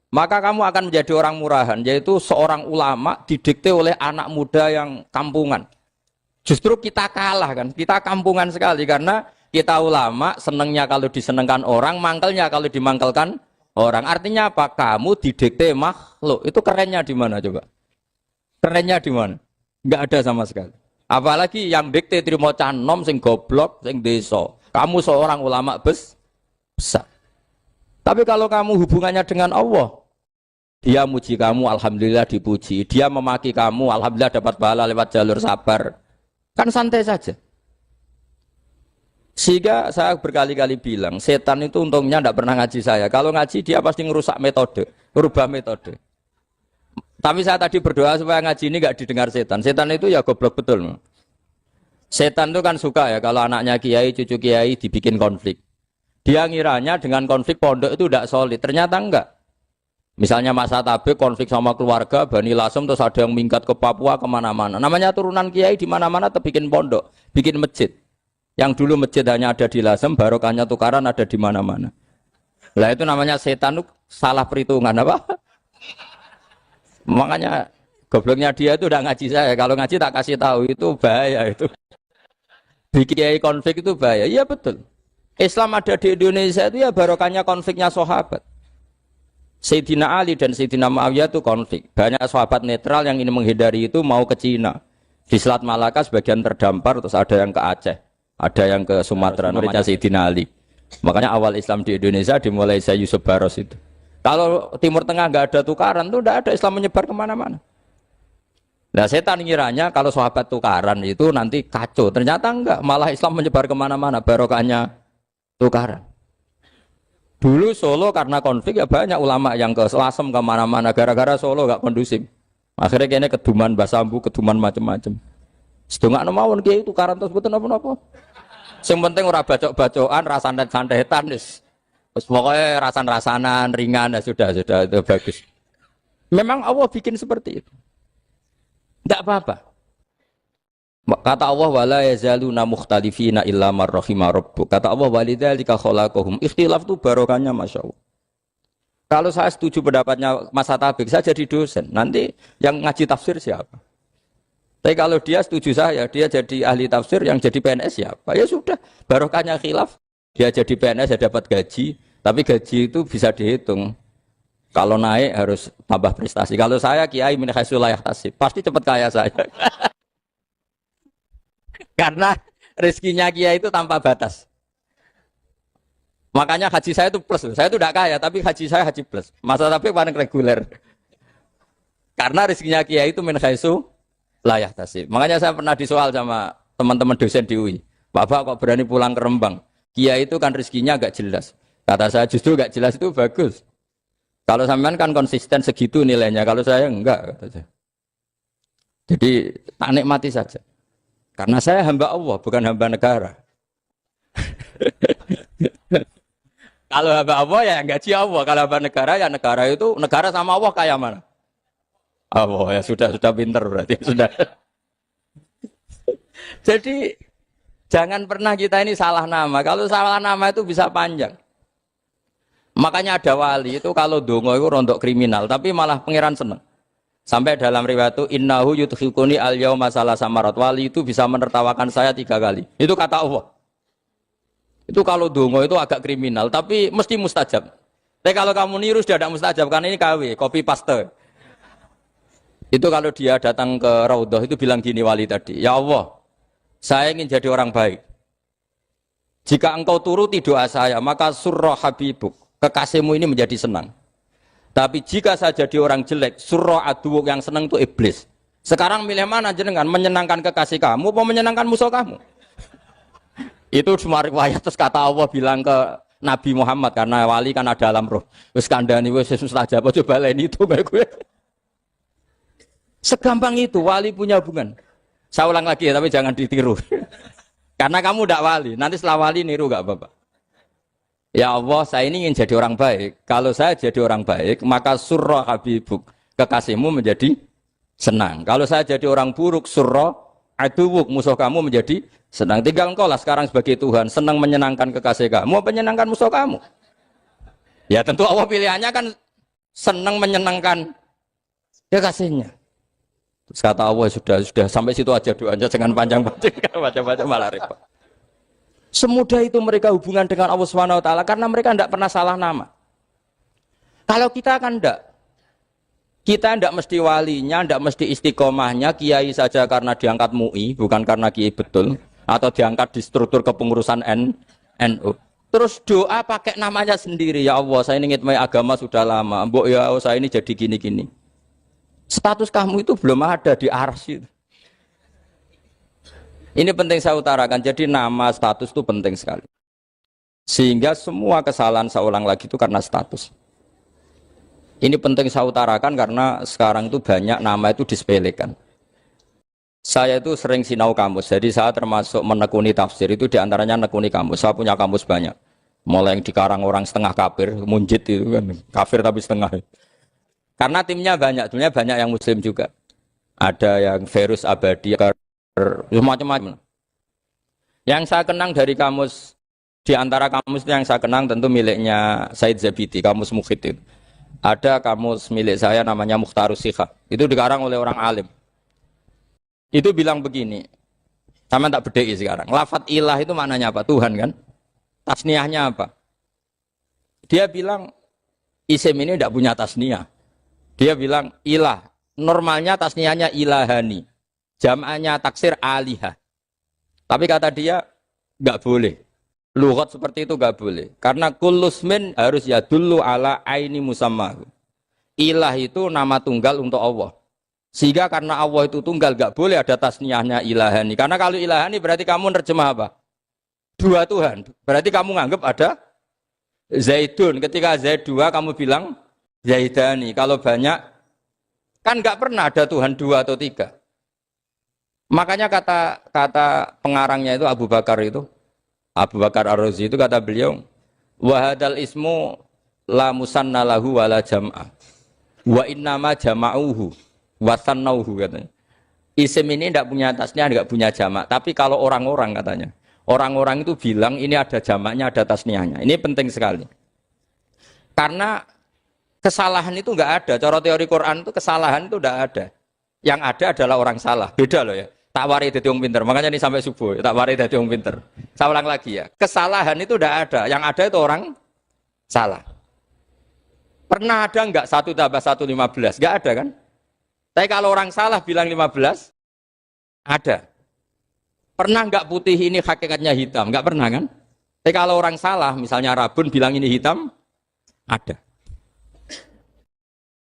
maka kamu akan menjadi orang murahan. Yaitu seorang ulama didikte oleh anak muda yang kampungan. Justru kita kalah kan, kita kampungan sekali karena kita ulama senengnya kalau disenengkan orang, mangkelnya kalau dimangkelkan orang. Artinya apa? Kamu didikte makhluk. Itu kerennya di mana coba? Kerennya di mana? Enggak ada sama sekali. Apalagi yang dikte trimo canom sing goblok, sing desa. Kamu seorang ulama besar. Tapi kalau kamu hubungannya dengan Allah, dia muji kamu, alhamdulillah dipuji. Dia memaki kamu, alhamdulillah dapat pahala lewat jalur sabar. Kan santai saja. Sehingga saya berkali-kali bilang, setan itu untungnya tidak pernah ngaji saya. Kalau ngaji dia pasti ngerusak metode, merubah metode. Tapi saya tadi berdoa supaya ngaji ini nggak didengar setan. Setan itu ya goblok betul. Setan itu kan suka ya kalau anaknya kiai, cucu kiai dibikin konflik. Dia ngiranya dengan konflik pondok itu tidak solid. Ternyata enggak. Misalnya masa tabik konflik sama keluarga, Bani Lasem, terus ada yang minggat ke Papua kemana-mana. Namanya turunan kiai di mana-mana bikin pondok, bikin masjid. Yang dulu masjid hanya ada di Lasem, barokahnya tukaran ada di mana-mana. Lah itu namanya setan, salah perhitungan apa? Makanya gobloknya dia itu udah ngaji saya. Kalau ngaji tak kasih tahu itu bahaya itu. Bikin konflik itu bahaya. Iya betul. Islam ada di Indonesia itu ya barokahnya konfliknya sahabat. Sayyidina Ali dan Sayyidina Muawiyah itu konflik. Banyak sahabat netral yang ingin menghindari itu mau ke Cina. Di Selat Malaka sebagian terdampar, terus ada yang ke Aceh, ada yang ke Sumatera, namanya Sayyidina Ali. Makanya awal Islam di Indonesia dimulai Syekh Yusuf Baros itu. Kalau Timur Tengah nggak ada tukaran, tuh nggak ada Islam menyebar kemana-mana. Nah setan ngiranya kalau sahabat tukaran itu nanti kacau. Ternyata enggak, malah Islam menyebar kemana-mana, barokahnya tukaran. Dulu Solo karena konflik ya banyak ulama yang ke Lasem kemana-mana, gara-gara Solo nggak kondusif. Akhirnya kayaknya keduman basambu, keduman macam-macam. Sedongak mawon kiai tukaran terus betul apa-apa. Yang penting ora bacok-bacokan, rasan-santetan wis. Terus pokoknya rasan-rasanan, ringan, ya sudah itu bagus. Memang Allah bikin seperti itu. Tidak apa-apa. Kata Allah wala yazaluna mukhtalifina illa man rahima rabbuk. Kata Allah walidzalika khalaqahum. Ikhtilaf itu barokahnya Masya Allah. Kalau saya setuju pendapatnya Mas Atabik, saya jadi dosen. Nanti yang ngaji tafsir siapa? Tapi kalau dia setuju saya, dia jadi ahli tafsir, yang jadi PNS siapa? Ya sudah, barokahnya khilaf. Dia jadi PNS, dia dapat gaji. Tapi gaji itu bisa dihitung. Kalau naik harus tambah prestasi. Kalau saya kiai min haitsu la yahtasib, pasti cepat kaya saya. Karena rezekinya kiai itu tanpa batas. Makanya haji saya itu plus. Saya itu tidak kaya, tapi haji saya haji plus. Masa tapi paling reguler. Karena rezekinya kiai itu min haitsu la yahtasib. Makanya saya pernah disoal sama teman-teman dosen di UI. Bapak kok berani pulang ke Rembang? Kiai itu kan rezekinya agak jelas. Kata saya justru agak jelas itu bagus. Kalau sampean kan konsisten segitu nilainya, kalau saya enggak, kata saya. Jadi tak nikmati saja. Karena saya hamba Allah, bukan hamba negara. Kalau hamba Allah ya gaji Allah, kalau hamba negara ya negara itu, negara sama Allah kayak mana? Allah ya sudah pinter berarti sudah. Jadi jangan pernah kita ini salah nama. Kalau salah nama itu bisa panjang. Makanya ada wali itu kalau dongo itu rontok kriminal, tapi malah pangeran seneng. Sampai dalam riwayat itu innahu yudkhiluni al-yauma salasa marat. Wali itu bisa menertawakan saya 3 kali. Itu kata Allah. Itu kalau dongo itu agak kriminal, tapi mesti mustajab. Tapi kalau kamu niru sudah tidak mustajab, karena ini KW, copy paste. Itu kalau dia datang ke Raudhah itu bilang gini wali tadi, ya Allah, saya ingin jadi orang baik. Jika engkau turuti doa saya, maka surra habibuk, kekasihmu ini menjadi senang. Tapi jika saya jadi orang jelek, surra aduwuk, yang senang itu iblis. Sekarang milih mana jenengan, menyenangkan kekasih kamu, atau menyenangkan musuh kamu? Itu cuma riwayat, terus kata Allah bilang ke Nabi Muhammad, karena wali kan ada alam roh. Wis kandhani wis mustajab, coba lain itu gue. Segampang itu wali punya hubungan. Saya ulang lagi ya, tapi jangan ditiru. Karena kamu tidak wali, nanti setelah wali niru gak apa-apa. Ya Allah, saya ini ingin jadi orang baik. Kalau saya jadi orang baik, maka surra habibuk, kekasihmu menjadi senang. Kalau saya jadi orang buruk, surra aduwuk, musuh kamu menjadi senang. Tinggal engkau lah sekarang sebagai Tuhan, senang menyenangkan kekasih kamu, menyenangkan musuh kamu. Ya tentu Allah pilihannya kan senang menyenangkan kekasihnya. Terus kata Allah sudah sampai situ aja doanya, jangan panjang-panjang, baca-baca malah repot. Semudah itu mereka hubungan dengan Allah Subhanahu wa taala karena mereka tidak pernah salah nama. Kalau kita kan tidak. Kita tidak mesti walinya, tidak mesti istiqomahnya, kiai saja karena diangkat MUI, bukan karena kiai betul, atau diangkat di struktur kepengurusan NU. Terus doa pakai namanya sendiri, ya Allah, saya ini ngitmai agama sudah lama, mbok ya Allah, saya ini jadi gini-gini. Status kamu itu belum ada di arsy. Ini penting saya utarakan, jadi nama status itu penting sekali. Sehingga semua kesalahan saya ulang lagi itu karena status. Ini penting saya utarakan karena sekarang itu banyak nama itu disepelekan. Saya itu sering sinau kamus, jadi saya termasuk menekuni tafsir itu diantaranya menekuni kamus. Saya punya kamus banyak. Mulai yang dikarang orang setengah kafir, munjid itu kan, kafir tapi setengah. Karena timnya banyak, sebenarnya banyak yang muslim juga. Ada yang Verus Abadi, macam-macam. Yang saya kenang dari kamus, di antara kamus yang saya kenang tentu miliknya Said Zabidi, kamus Mukhid itu. Ada kamus milik saya namanya Mukhtarus Sikhah. Itu dikarang oleh orang alim. Itu bilang begini, sama tak bedai sekarang. Lafat ilah itu maknanya apa? Tuhan kan? Tasniahnya apa? Dia bilang isim ini tidak punya tasniah. Dia bilang ilah. Normalnya tasniahnya ilahani. Jam'anya taksir alihah. Tapi kata dia nggak boleh. Lughat seperti itu nggak boleh. Karena kullusmin harus ya dulu ala aini musammahu. Ilah itu nama tunggal untuk Allah. Sehingga karena Allah itu tunggal nggak boleh ada tasniahnya ilahani. Karena kalau ilahani berarti kamu nerjemah apa? Dua Tuhan. Berarti kamu nganggap ada Zaidun. Ketika Zaid dua kamu bilang Zaidani. Kalau banyak kan nggak pernah ada Tuhan dua atau tiga. Makanya kata pengarangnya itu Abu Bakar Ar-Razi itu kata beliau, wahadal ismu la musanna lahu wala jam'a. Wa innama jama'uhu wa sannauhu katanya. Isim ini tidak punya tasniah, tidak punya jamak. Tapi kalau orang-orang katanya, orang-orang itu bilang ini ada jamaknya, ada tasniahnya. Ini penting sekali. Karena kesalahan itu enggak ada. Cara teori Quran itu kesalahan itu enggak ada. Yang ada adalah orang salah. Beda loh ya. Tak wari dadi wong pinter. Makanya ini sampai subuh, tak wari dadi wong pinter. Saya ulang lagi ya. Kesalahan itu tidak ada. Yang ada itu orang salah. Pernah ada enggak 1 tambah 1 15? Enggak ada kan? Tapi kalau orang salah bilang 15, ada. Pernah enggak putih ini hakikatnya hitam? Enggak pernah kan? Tapi kalau orang salah, misalnya Rabun bilang ini hitam, ada.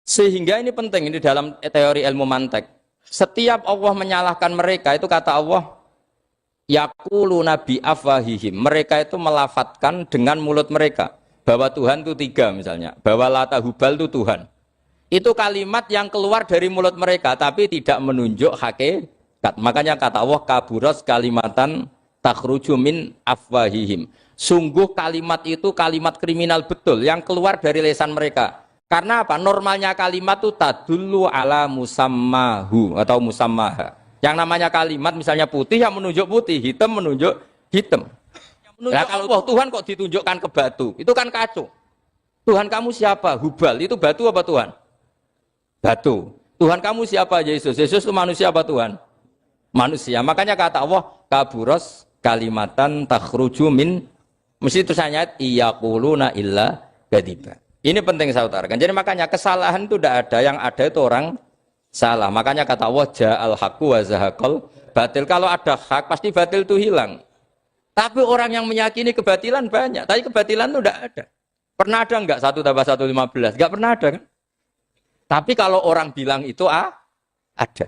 Sehingga ini penting, ini dalam teori ilmu mantek. Setiap Allah menyalahkan mereka, itu kata Allah, yaquluna bi afwahihim. Mereka itu melafatkan dengan mulut mereka bahwa Tuhan itu 3 misalnya, bahwa Lata Hubal itu Tuhan. Itu kalimat yang keluar dari mulut mereka tapi tidak menunjuk hakikat. Makanya kata Allah, kaburas kalimatan takhruju min afwahihim. Sungguh kalimat itu kalimat kriminal betul yang keluar dari lisan mereka. Karena apa? Normalnya kalimat itu tadullu ala musammahu atau musammaha. Yang namanya kalimat misalnya putih yang menunjuk putih, hitam menunjuk hitam. Nah, kalau Tuhan kok ditunjukkan ke batu, itu kan kacau. Tuhan kamu siapa? Hubal, itu batu apa Tuhan? Batu. Tuhan kamu siapa? Yesus. Yesus itu manusia apa Tuhan? Manusia. Makanya kata Allah, kaburos kalimatan takhruju min, mesti tulisannya iyaquluna illa kadiba. Ini penting saya utarakan. Jadi makanya kesalahan itu tidak ada, yang ada itu orang salah. Makanya kata Allah, ja'al haqqu wa zahaqal batil. Kalau ada hak pasti batil itu hilang. Tapi orang yang meyakini kebatilan banyak, tapi kebatilan itu tidak ada. Pernah ada enggak 1 tambah 1 15? Enggak pernah ada kan? Tapi kalau orang bilang itu ada.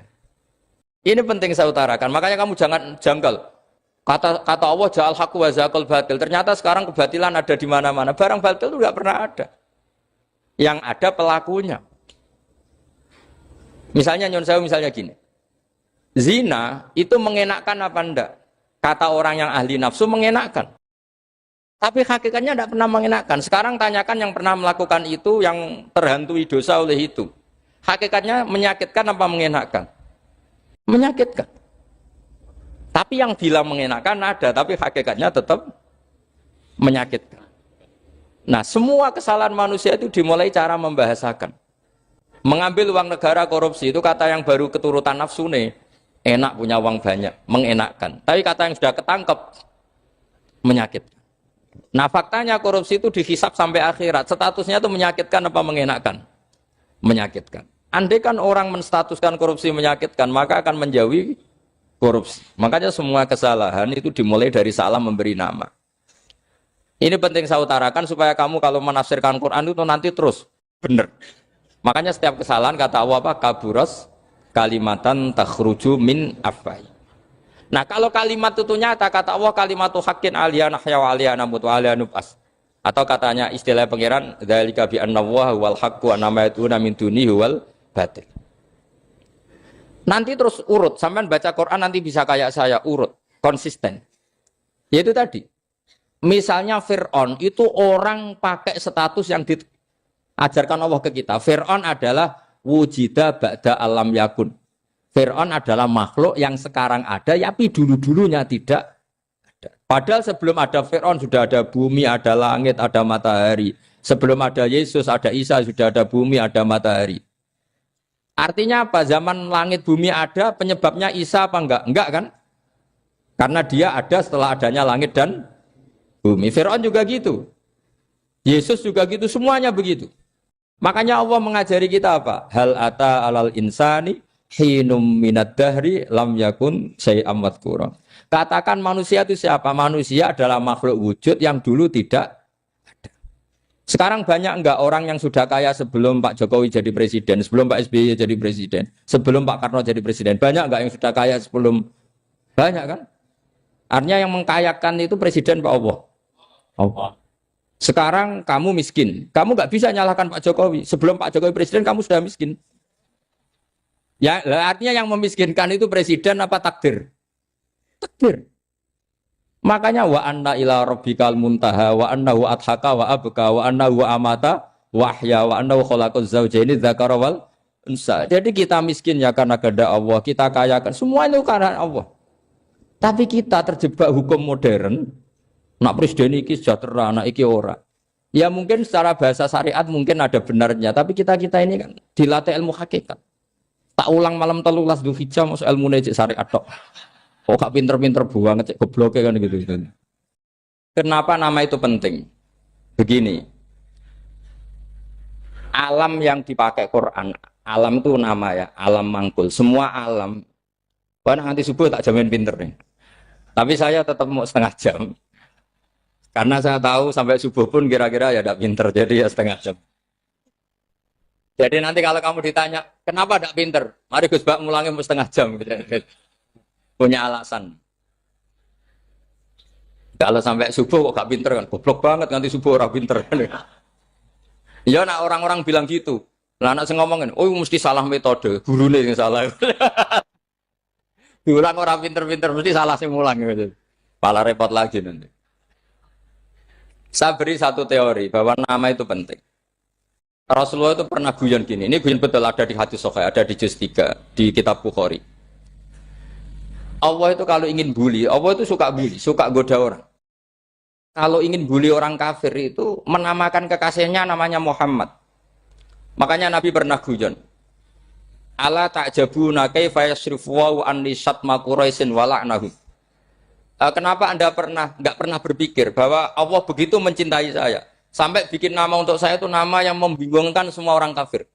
Ini penting saya utarakan. Makanya kamu jangan janggal. Kata Allah, ja'al haqqu wa zahaqal batil. Ternyata sekarang kebatilan ada di mana-mana. Barang batil itu enggak pernah ada. Yang ada pelakunya. Misalnya nyon saya misalnya gini. Zina itu mengenakkan apa enggak? Kata orang yang ahli nafsu mengenakkan. Tapi hakikatnya tidak pernah mengenakkan. Sekarang tanyakan yang pernah melakukan itu, yang terhantui dosa oleh itu. Hakikatnya menyakitkan apa mengenakkan? Menyakitkan. Tapi yang bilang mengenakkan ada, tapi hakikatnya tetap menyakitkan. Nah, semua kesalahan manusia itu dimulai cara membahasakan. Mengambil uang negara korupsi itu kata yang baru keturutan nafsu nih. Enak punya uang banyak, mengenakkan. Tapi kata yang sudah ketangkep, menyakitkan. Nah, faktanya korupsi itu dihisap sampai akhirat. Statusnya itu menyakitkan apa mengenakkan? Menyakitkan. Andai kan orang menstatuskan korupsi menyakitkan, maka akan menjauhi korupsi. Makanya semua kesalahan itu dimulai dari salah memberi nama. Ini penting saya utarakan supaya kamu kalau menafsirkan Quran itu nanti terus benar. Makanya setiap kesalahan kata Allah apa? Kaburos kalimatan takhruju min afwai. Nah, kalau kalimat itu nyata kata Allah kalimatu haqqin aliyana nahya wa aliyana mut wa aliyana nub'as. Atau katanya istilah pangeran dzalika bi annallaha wal haqqu wa nama yatuna min dunihi wal batil. Nanti terus urut, sampean baca Quran nanti bisa kayak saya urut, konsisten. Yaitu tadi. Misalnya Fir'aun itu orang pakai status yang diajarkan Allah ke kita. Fir'aun adalah wujida ba'da alam yakun. Fir'aun adalah makhluk yang sekarang ada, tapi dulu-dulunya tidak ada. Padahal sebelum ada Fir'aun sudah ada bumi, ada langit, ada matahari. Sebelum ada Yesus, ada Isa, sudah ada bumi, ada matahari. Artinya apa? Zaman langit bumi ada, penyebabnya Isa apa enggak? Enggak kan? Karena dia ada setelah adanya langit dan bumi. Fir'aun juga gitu. Yesus juga gitu, semuanya begitu. Makanya Allah mengajari kita apa? Hal ata alal insani hinum minad dahri lam yakun syai'am madhkura. Katakan manusia itu siapa? Manusia adalah makhluk wujud yang dulu tidak ada. Sekarang banyak enggak orang yang sudah kaya sebelum Pak Jokowi jadi presiden, sebelum Pak SBY jadi presiden, sebelum Pak Karno jadi presiden? Banyak enggak yang sudah kaya sebelum? Banyak kan? Artinya yang mengkayakan itu presiden Pak Allah. Allah. Sekarang kamu miskin, kamu nggak bisa nyalahkan Pak Jokowi. Sebelum Pak Jokowi presiden kamu sudah miskin. Ya, artinya yang memiskinkan itu presiden apa takdir? Takdir. Makanya wa anna ila rabbikal muntaha wa annahu adhaka wa abka wa annahu amata wahya wa annahu khalaqaz zawjaini dzakara wal unsa. Jadi kita miskin ya karena kehendak Allah, kita kaya kan semua itu karena Allah. Tapi kita terjebak hukum modern, nak presiden iki sejahtera, nak iki ora. Ya mungkin secara bahasa syariat mungkin ada benarnya, tapi kita ini kan dilatih ilmu hakikat. Tak ulang malam 13 Dzulhijjah masuk ilmu cek syariat tok. Kok gak pinter-pinter buang cek goblok kan gitu. Kenapa nama itu penting? Begini. Alam yang dipakai Quran, alam itu nama ya, alam mangkul. Semua alam. Wah nanti subuh tak jamin pinter nih. Tapi saya tetap mau setengah jam. Karena saya tahu sampai subuh pun kira-kira ya tidak pinter. Jadi ya setengah jam. Jadi nanti kalau kamu ditanya, kenapa tidak pinter? Mari Gus Bak mulangnya mau setengah jam. Punya alasan. Kalau sampai subuh kok gak pinter kan? Goblok banget nanti subuh orang pinter. Ya nak orang-orang bilang gitu. Lah anak saya ngomongin, oh mesti salah metode. Gurunya yang salah. Diulang orang pinter-pinter mesti salah sih mulang gitu. Malah repot lagi nanti. Saya beri satu teori bahwa nama itu penting. Rasulullah itu pernah guyon gini. Ini guyon betul ada di hadis Sahih, ada di juz 3 di kitab Bukhari. Allah itu kalau ingin bully, Allah itu suka bully, suka goda orang. Kalau ingin bully orang kafir itu menamakan kekasihnya namanya Muhammad. Makanya Nabi pernah guyon. Ala ta'jabuna kaifa yasrifu wa anni syatma Quraisyin wa la'nahu. Kenapa Anda enggak pernah berpikir bahwa Allah begitu mencintai saya sampai bikin nama untuk saya itu nama yang membingungkan semua orang kafir.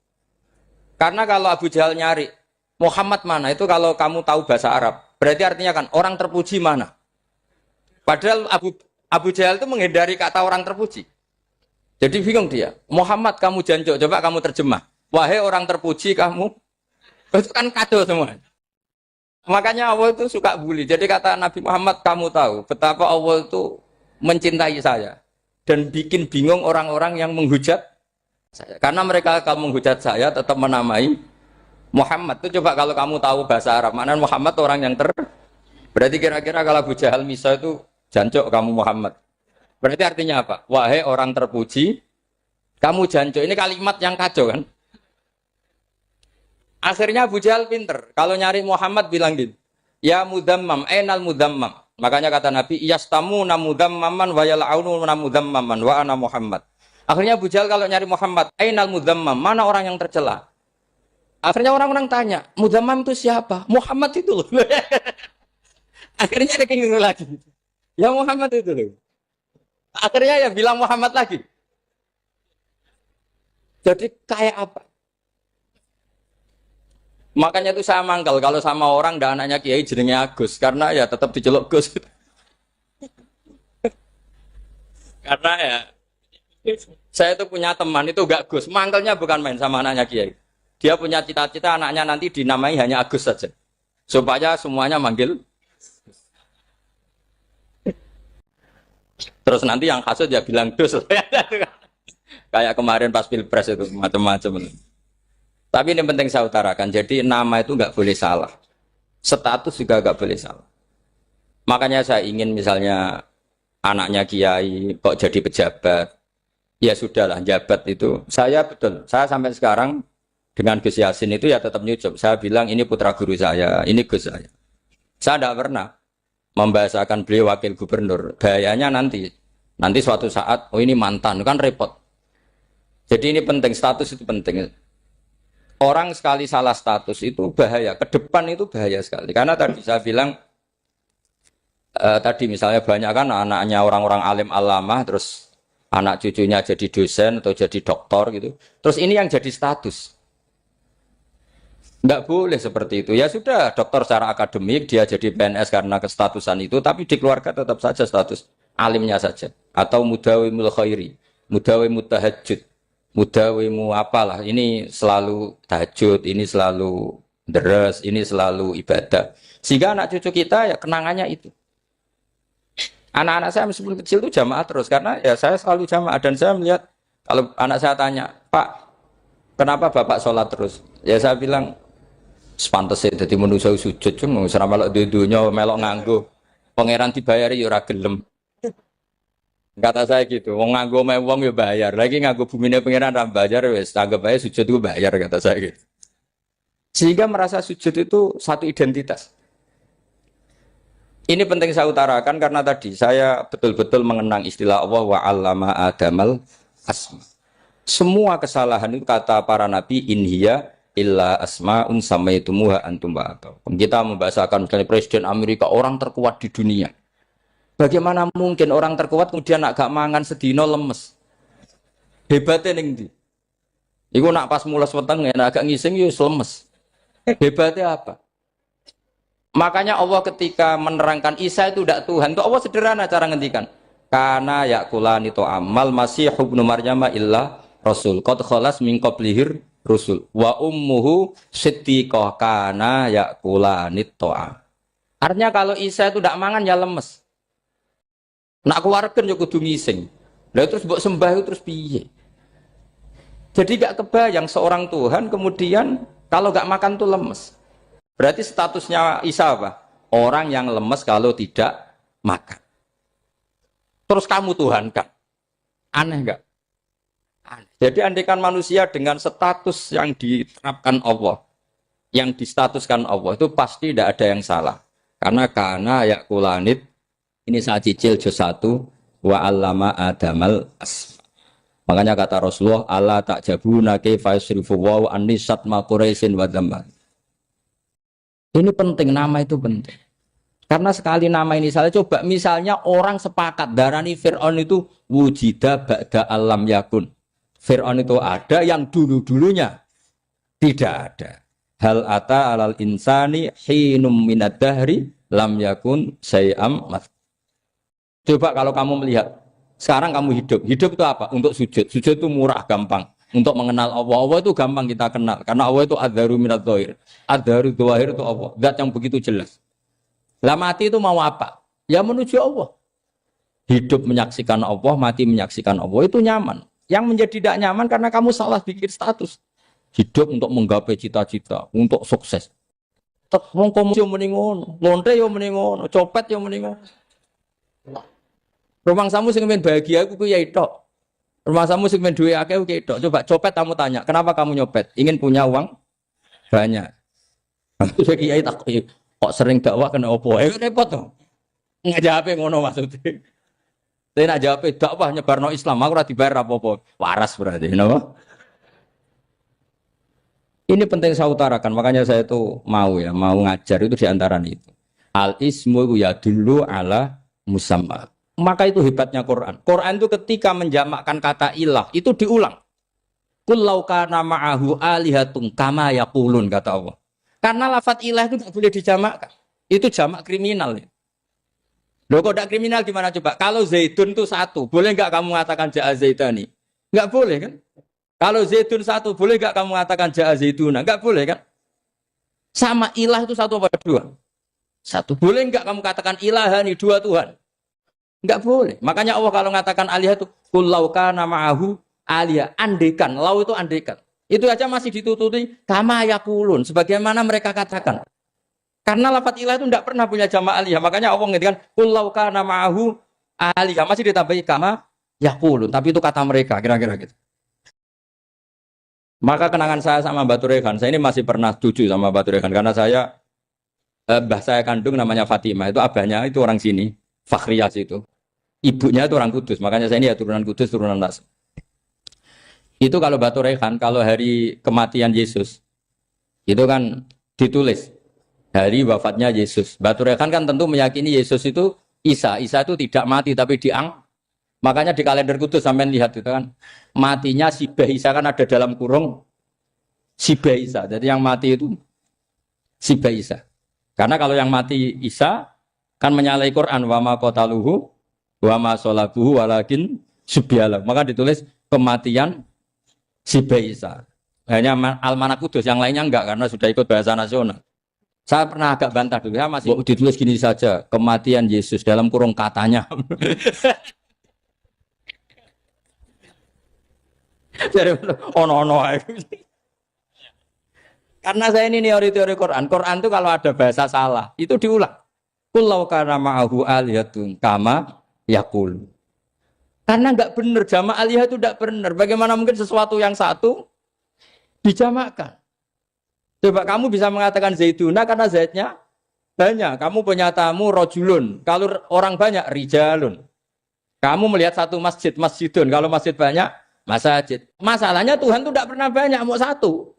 Karena kalau Abu Jahal nyari Muhammad mana itu kalau kamu tahu bahasa Arab, berarti artinya kan orang terpuji mana. Padahal Abu Jahal itu menghindari kata orang terpuji. Jadi bingung dia. Muhammad kamu jancuk, coba kamu terjemah. Wahai orang terpuji kamu. Itu kan kado semua. Makanya Allah itu suka bully. Jadi kata Nabi Muhammad, kamu tahu betapa Allah itu mencintai saya. Dan bikin bingung orang-orang yang menghujat saya. Karena mereka kalau menghujat saya tetap menamai Muhammad. Itu coba kalau kamu tahu bahasa Arab. Maknanya Muhammad orang yang berarti kira-kira kalau Abu Jahal Misa itu jancuk kamu Muhammad. Berarti artinya apa? Wahai orang terpuji, kamu jancuk. Ini kalimat yang kacau kan? Akhirnya Abu Jahal pinter. Kalau nyari Muhammad bilang gitu. Ya mudammam, ainal mudammam. Makanya kata Nabi, yastamu namudammaman wa yal'aunu namudammaman wa ana Muhammad. Akhirnya Abu Jahal kalau nyari Muhammad, ainal mudammam, mana orang yang tercela? Akhirnya orang-orang tanya, mudammam itu siapa? Muhammad itu loh. Akhirnya dia keinginan lagi. Ya Muhammad itu loh. Akhirnya ya bilang Muhammad lagi. Jadi kayak apa? Makanya itu saya mangkal kalau sama orang dan anaknya Kiai jenenge Agus karena ya tetap diceluk Gus. Karena ya saya itu punya teman itu enggak Gus, mangkalnya bukan main sama anaknya Kiai. Dia punya cita-cita anaknya nanti dinamai hanya Agus saja. Supaya semuanya manggil. Terus nanti yang hasut ya bilang Dus. Kayak kemarin pas Pilpres itu macam-macam. Tapi ini penting saya utarakan, jadi nama itu nggak boleh salah. Status juga nggak boleh salah. Makanya saya ingin misalnya anaknya Kiai kok jadi pejabat, ya sudahlah jabat itu. Saya betul, saya sampai sekarang dengan Gus Yasin itu ya tetap nyucup. Saya bilang ini putra guru saya, ini Gus saya. Saya tidak pernah membahasakan beliau wakil gubernur. Bahayanya nanti suatu saat, oh ini mantan, kan repot. Jadi ini penting, status itu penting. Orang sekali salah status itu bahaya, ke depan itu bahaya sekali. Karena tadi saya bilang, tadi misalnya banyak kan anaknya orang-orang alim alamah, terus anak cucunya jadi dosen atau jadi doktor gitu. Terus ini yang jadi status. Nggak boleh seperti itu. Ya sudah, dokter secara akademik, dia jadi PNS karena kestatusan itu, tapi di keluarga tetap saja status alimnya saja. Atau mudawimul khairi, mudawimut tahajud, mudawimu apalah. Ini selalu tahajud, ini selalu deres, ini selalu ibadah. Sehingga anak cucu kita ya kenangannya itu. Anak-anak saya meskipun kecil itu jamaah terus, karena ya saya selalu jamaah. Dan saya melihat, kalau anak saya tanya, Pak, kenapa Bapak sholat terus? Ya saya bilang, sepantasnya jadi manusia sujud cuma selama melok dudunya melok nganggo pangeran dibayari ya ora gelem. Kata saya gitu, wong nganggo wong ya bayar. Lagi nganggo bumine pangeran ra bayar wis anggap aja sujud itu bayar, kata saya gitu. Sehingga merasa sujud itu satu identitas. Ini penting saya utarakan karena tadi saya betul-betul mengenang istilah Allah wa 'allama Adamal asma. Semua kesalahan itu kata para nabi inhiya illa asma'un samaitumuha antum ba'atau. Kita membahasakan misalnya Presiden Amerika orang terkuat di dunia. Bagaimana mungkin orang terkuat kemudian agak mangan sedino lemes? Hebatnya ning ndi? Iku nak pas mules weteng agak ngising yo lemes. Hebatnya apa? Makanya Allah ketika menerangkan Isa itu tidak Tuhan, itu Allah sederhana cara ngendikan. Karena yakulani to amal masih ibnu Maryam illa rasul. Qad khalas min qablihir rusul wa ummuhu siddiqah kana yakulanit to'a. Artinya kalau Isa itu tidak mangan ya lemes. Nak keluarkan ya kudu ngising. Lah terus mbok sembah terus piye? Jadi gak kebayang seorang Tuhan kemudian kalau gak makan tuh lemes. Berarti statusnya Isa apa? Orang yang lemes kalau tidak makan. Terus kamu Tuhan kan? Aneh gak? Jadi andaikan manusia dengan status yang diterapkan Allah, yang distatuskan Allah, itu pasti tidak ada yang salah. Karena yakulanit, ini saya cicil juz 1, wa 'allama Adamal asma. Makanya kata Rasulullah, Allah tak jabuna kaifa yusrifu wa anisat ma quraisin wa dzamma. Ini penting, nama itu penting. Karena sekali nama ini salah, coba misalnya orang sepakat darani Fir'aun itu wujida ba'da alam yakun. Fir'aun itu ada yang dulu-dulunya tidak ada. Hal ata alal insani hinum minad dahri lam yakun syai'am mat. Coba kalau kamu melihat sekarang kamu hidup itu apa? Untuk sujud. Sujud itu murah, gampang. Untuk mengenal Allah. Allah itu gampang kita kenal karena Allah itu adzaru minad dhahir. Adzaru dhahir itu Allah. Zat yang begitu jelas. Lah mati itu mau apa? Ya menuju Allah. Hidup menyaksikan Allah, mati menyaksikan Allah itu nyaman. Yang menjadi tidak nyaman karena kamu salah bikin status. Hidup untuk menggapai cita-cita, untuk sukses. Wong komunis yo muni ngono, lonte yo muni ngono, copet yo muni ngono. Rumah samu sing men bahagia iku kiai tok. Rumah samu sing men duwe akeh kiai tok. Coba copet kamu tanya, kenapa kamu nyopet? Ingin punya uang banyak. Terus kiai tak kok sering dakwah kena opo? Repot to. Ngajape ngono maksudnya. Saya nak jawab dakwah nyebarno Islam, aku ora dibayar apa-apa. Waras berarti, kenapa? Ini penting saya utarakan, makanya saya itu mau ngajar itu diantara itu. Al ismu ya dulu ala musamma. Maka itu hebatnya Quran. Quran itu ketika menjamakkan kata ilah itu diulang. Qul law kana ma'ahu alihatun kama yaqulun, kata Allah. Karena lafaz ilah itu tidak boleh dijamakkan. Itu jamak kriminal ya. Loh kok tidak kriminal gimana coba? Kalau Zaidun itu satu, boleh nggak kamu mengatakan ja'a Zaidani? Nggak boleh kan? Kalau Zaidun satu, boleh nggak kamu mengatakan ja'a Zaiduna? Nggak boleh kan? Sama ilah itu satu apa dua? Satu. Boleh nggak kamu katakan ilahani, dua Tuhan? Nggak boleh. Makanya Allah kalau mengatakan alihah itu qul law kana ma'ahu alihah, andekan. Lau itu andekan. Itu aja masih ditututi kama yaqulun, sebagaimana mereka katakan. Karena lafaz ilah itu tidak pernah punya jama' aliyah. Makanya Allah ngendikan qul law kana ma'ahu aliyah, masih ditambahi kama yaqulun, tapi itu kata mereka kira-kira gitu. Maka kenangan saya sama Mbak Turekan, saya ini masih pernah cucu sama Mbak Turekan karena saya mbah saya kandung namanya Fatimah, itu abahnya itu orang sini, Fakhriyas itu. Ibunya itu orang Kudus, makanya saya ini ya turunan Kudus, turunan Nas. Itu kalau Batu Rehan, kalau hari kematian Yesus, itu kan ditulis hari wafatnya Yesus. Batu Rehan kan tentu meyakini Yesus itu Isa. Isa itu tidak mati tapi makanya di kalender kudus sampai lihat itu kan. Matinya Sibah Isa kan ada dalam kurung Sibah Isa. Jadi yang mati itu Sibah Isa. Karena kalau yang mati Isa kan menyalahi Quran wa ma qataluhu wa ma sholabuhu walakin subyalah. Maka ditulis kematian Sibah Isa. Hanya Almanak Kudus, yang lainnya enggak karena sudah ikut bahasa nasional. Saya pernah agak bantah dulu, ya masih ditulis gini saja, kematian Yesus dalam kurung katanya. Jadi ono. Karena saya ini teori Quran. Quran itu kalau ada bahasa salah, itu diulang. Kullau kana ma'ahu aliyatun kama yaqul. Karena enggak benar, jama' aliyah itu enggak benar. Bagaimana mungkin sesuatu yang satu dijamakkan? Coba kamu bisa mengatakan Zaiduna karena Zaidnya banyak. Kamu punya tamu rojulun. Kalau orang banyak, rijalun. Kamu melihat satu masjid, masjidun. Kalau masjid banyak, masjid. Masalahnya Tuhan itu tidak pernah banyak, mau satu.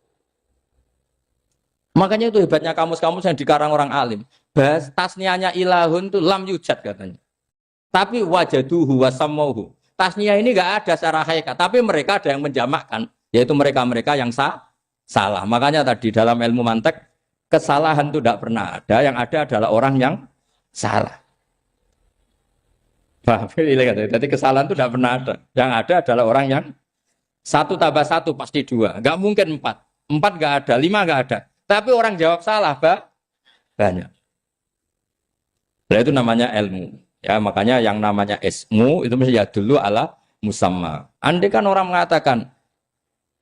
Makanya itu hebatnya kamus-kamus yang dikarang orang alim. Bahas tasnianya ilahun itu lam yujad katanya. Tapi wajaduhu wasamauhu. Tasniah ini enggak ada secara hakikat, tapi mereka ada yang menjamakkan, yaitu mereka-mereka yang salah. Makanya tadi dalam ilmu mantek kesalahan itu tidak pernah ada, yang ada adalah orang yang salah. Paham? Jadi kesalahan itu tidak pernah ada. Yang ada adalah orang yang 1 tambah 1 pasti 2. Enggak mungkin 4. 4 enggak ada, 5 enggak ada. Tapi orang jawab salah, banyak. Nah, itu namanya ilmu. Ya, makanya yang namanya ismu itu mesti ya dulu ala musamma. Andai kan orang mengatakan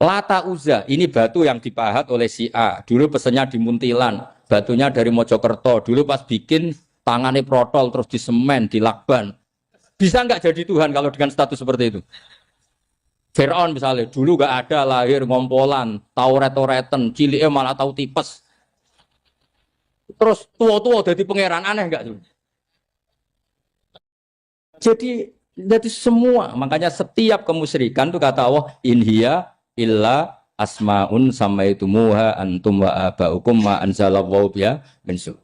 Lata Uzza, ini batu yang dipahat oleh si A. Dulu pesennya di Muntilan, batunya dari Mojokerto. Dulu pas bikin tangannya protol terus disemen, dilakban. Bisa nggak jadi Tuhan kalau dengan status seperti itu? Fir'aun misalnya, dulu nggak ada, lahir ngompolan, tahu retoreten, ciliknya malah tahu tipes. Terus tua-tua jadi pangeran, aneh nggak tuh? Jadi semua, makanya setiap kemusyrikan itu kata Allah, inhiya illa asmaun samaitumuha antum wa abaukum ma anzalallahu biha min sultan.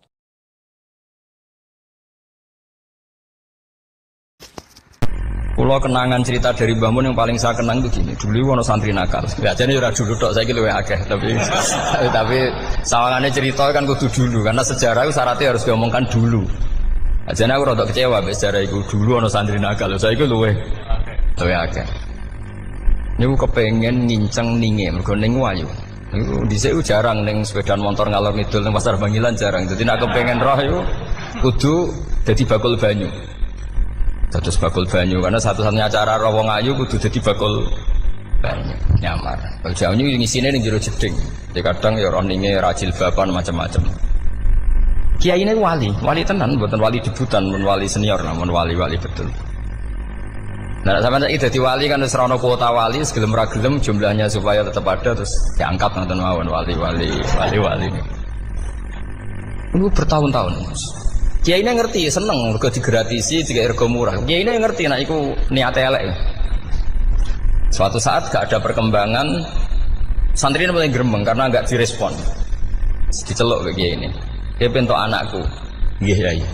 Kalau kenangan cerita dari Mbah Mun yang paling saya kenang itu gini. Dulu ono santri nakal. Biasanya ora dulu tok, saiki luwih akeh, tapi sawangane cerita kan kudu dulu karena sejarah itu syaratnya harus diomongkan dulu. Ajane aku rada kecewa mbek sejarah iku. Dulu ono santri nakal, saiki luwih akeh. Niku kepengen nginceng ninge mergo ning wayu. Niku dhisik jarang ning sepeda motor ngalor ngidul ning Pasar Bangilan jarang. Dadi nek kepengen roh iku kudu dadi bakul banyu. Dados bakul banyu karena satu-satunya cara roh wong ayu kudu dadi bakul banyu nyamar. Bakul banyu ngisine ning jero jeding. Jadi kadang ya roh ninge rajil bapan macam-macam. Kiai ini wali tenan, bukan wali debutan, bukan wali senior, namun wali betul. Nah, sampai saiki dadi wali kan wis ora ono kuota wali, segelem ra gelem jumlahnya supaya tetap ada terus diangkat nonton mawon wali. Ini bertahun-tahun. Kiai ini ngerti, seneng mergo digratisi, dikai rego murah. Kiai ini ngerti nek iku niate elek. Suatu saat gak ada perkembangan, santri ini mulai gremeng karena gak direspon. Diceluk ke kiai ini. Dia pentok anakku. Nggih, Yai.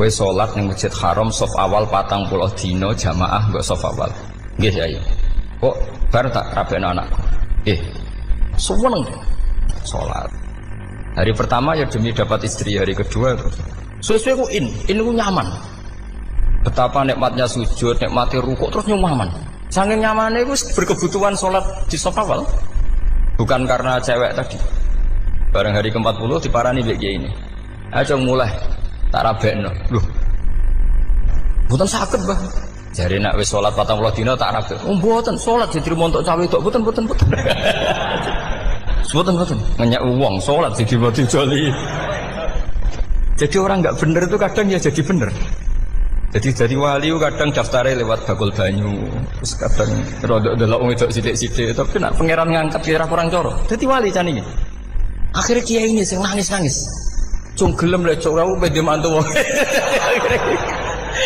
Kowe salat ning Masjid Haram saf awal 40 dina jamaah mbok saf awal. Nggih, Yai. Kok bar tak rabekno anakku. Nggih. Seneng salat. Hari pertama ya demi dapat istri, hari kedua terus. Sesuai ku ku nyaman. Betapa nikmatnya sujud, nikmati rukuk terus nyaman. Saking nyamannya itu berkebutuhan sholat di saf awal. Bukan karena cewek tadi. Bareng hari ke-40 diparani mbek kiai ini. Aja mulai tak rabekno. Loh. Mboten saged, Mbah. Jare nek wis salat 40 dina tak rabek. Oh, mboten salat jadi montok cawe tok. Mboten. Mboten. Ngenyak wong salat jadi mati joli. Jadi orang enggak bener itu kadang ya jadi bener. Jadi wali kadang daftarnya lewat bakul banyu. Terus kadang rodok delok wong wedok sithik-sithik, tapi nek pangeran ngangkat kira kurang coro. Dadi wali can iki. Akhirnya kiai ini sing nangis. Cung gelem lek cok ora pede mantu wong.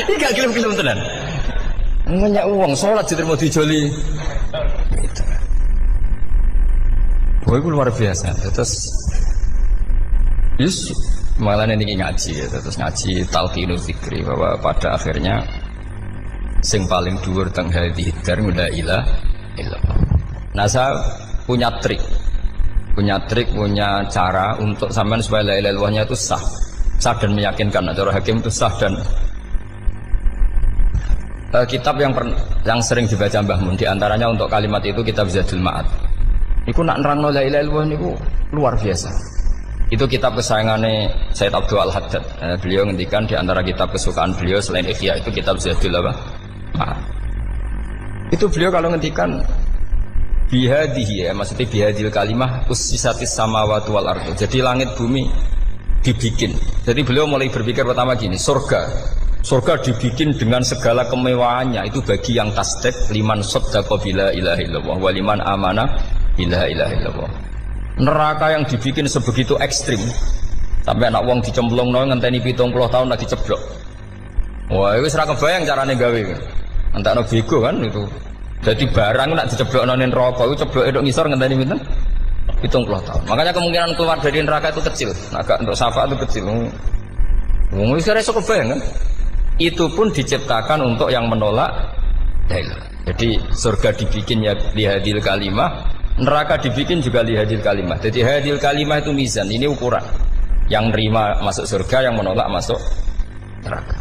Iki gak gelem tenan. Ngenyak wong salat diterima dijoli. Wah, itu luar biasa. Terus malah ini ngaji ya, terus ngaji talqinu zikri bahwa pada akhirnya sing paling dhuwur teng hadhihi dar la ilaha illallah. Nah, saya punya trik, punya cara untuk sampean supaya la ilaha illallahnya itu sah dan meyakinkan. Cara hakim itu sah dan kitab yang sering dibaca Mbah Mun diantaranya untuk kalimat itu kitab Zadul Ma'ad. Iku nak nerangno la ilaha illallah niku luar biasa. Itu kitab kesayangannya Sayyid Abdul Al-Haddad. Beliau ngendikan di antara kitab kesukaan beliau selain Ihya itu kitab Zadul Ma'ad. Itu beliau kalau ngendikan bihadihi, maksudnya bihadil kalimah ussisatis samawati wal ardu. Jadi langit bumi dibikin. Jadi beliau mulai berpikir pertama gini, surga dibikin dengan segala kemewahannya itu bagi yang tasdik liman saddaqa bila ilaha illallah wa liman amana bila ilaha illallah. Neraka yang dibikin sebegitu ekstrim sampai anak wong dicemplungno ngenteni 70 tahun lagi ceblok. Wah, itu ora kebayang carane gawe. Entakno bego kan itu. Jadi barang nak diceblokno ning neraka itu cebloke tok ngisor ngenteni pinten? 70 tahun. Makanya kemungkinan keluar dari neraka itu kecil. Agak untuk syafaat itu kecil. Wong wis ora iso kebayang kan? Itu pun diciptakan untuk yang menolak la. Jadi surga dibikin ya lihadil kalimah, neraka dibikin juga lihadil kalimah. Jadi hadil kalimah itu mizan, ini ukuran. Yang nerima masuk surga, yang menolak masuk neraka.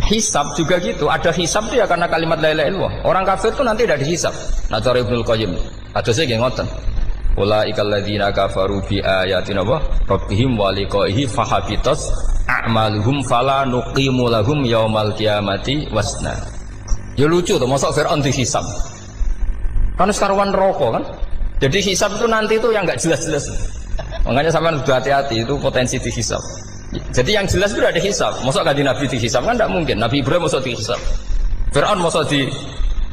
Hisab juga gitu, ada hisab dia karena kalimat la ilaha illallah. Orang kafir itu nanti tidak dihisab. Nah, cara Ibnul Qayyim, ada saya yang ngoten. Ulaikal ladzina kafaru bi ayatina rabbihim wa liqaihi fahabitat a'maluhum fala nuqimu lahum yaumal qiyamati wasna. Ya lucu tuh, masa Fir'aun dihisab. Kan sekaruan rokok kan. Jadi hisab itu nanti itu yang enggak jelas-jelas. Makanya sampean udah hati-hati, itu potensi dihisab. Jadi yang jelas itu ada hisab. Masa kanjeng Nabi dihisab kan enggak mungkin. Nabi Ibrahim masa dihisab. Fir'aun masa di,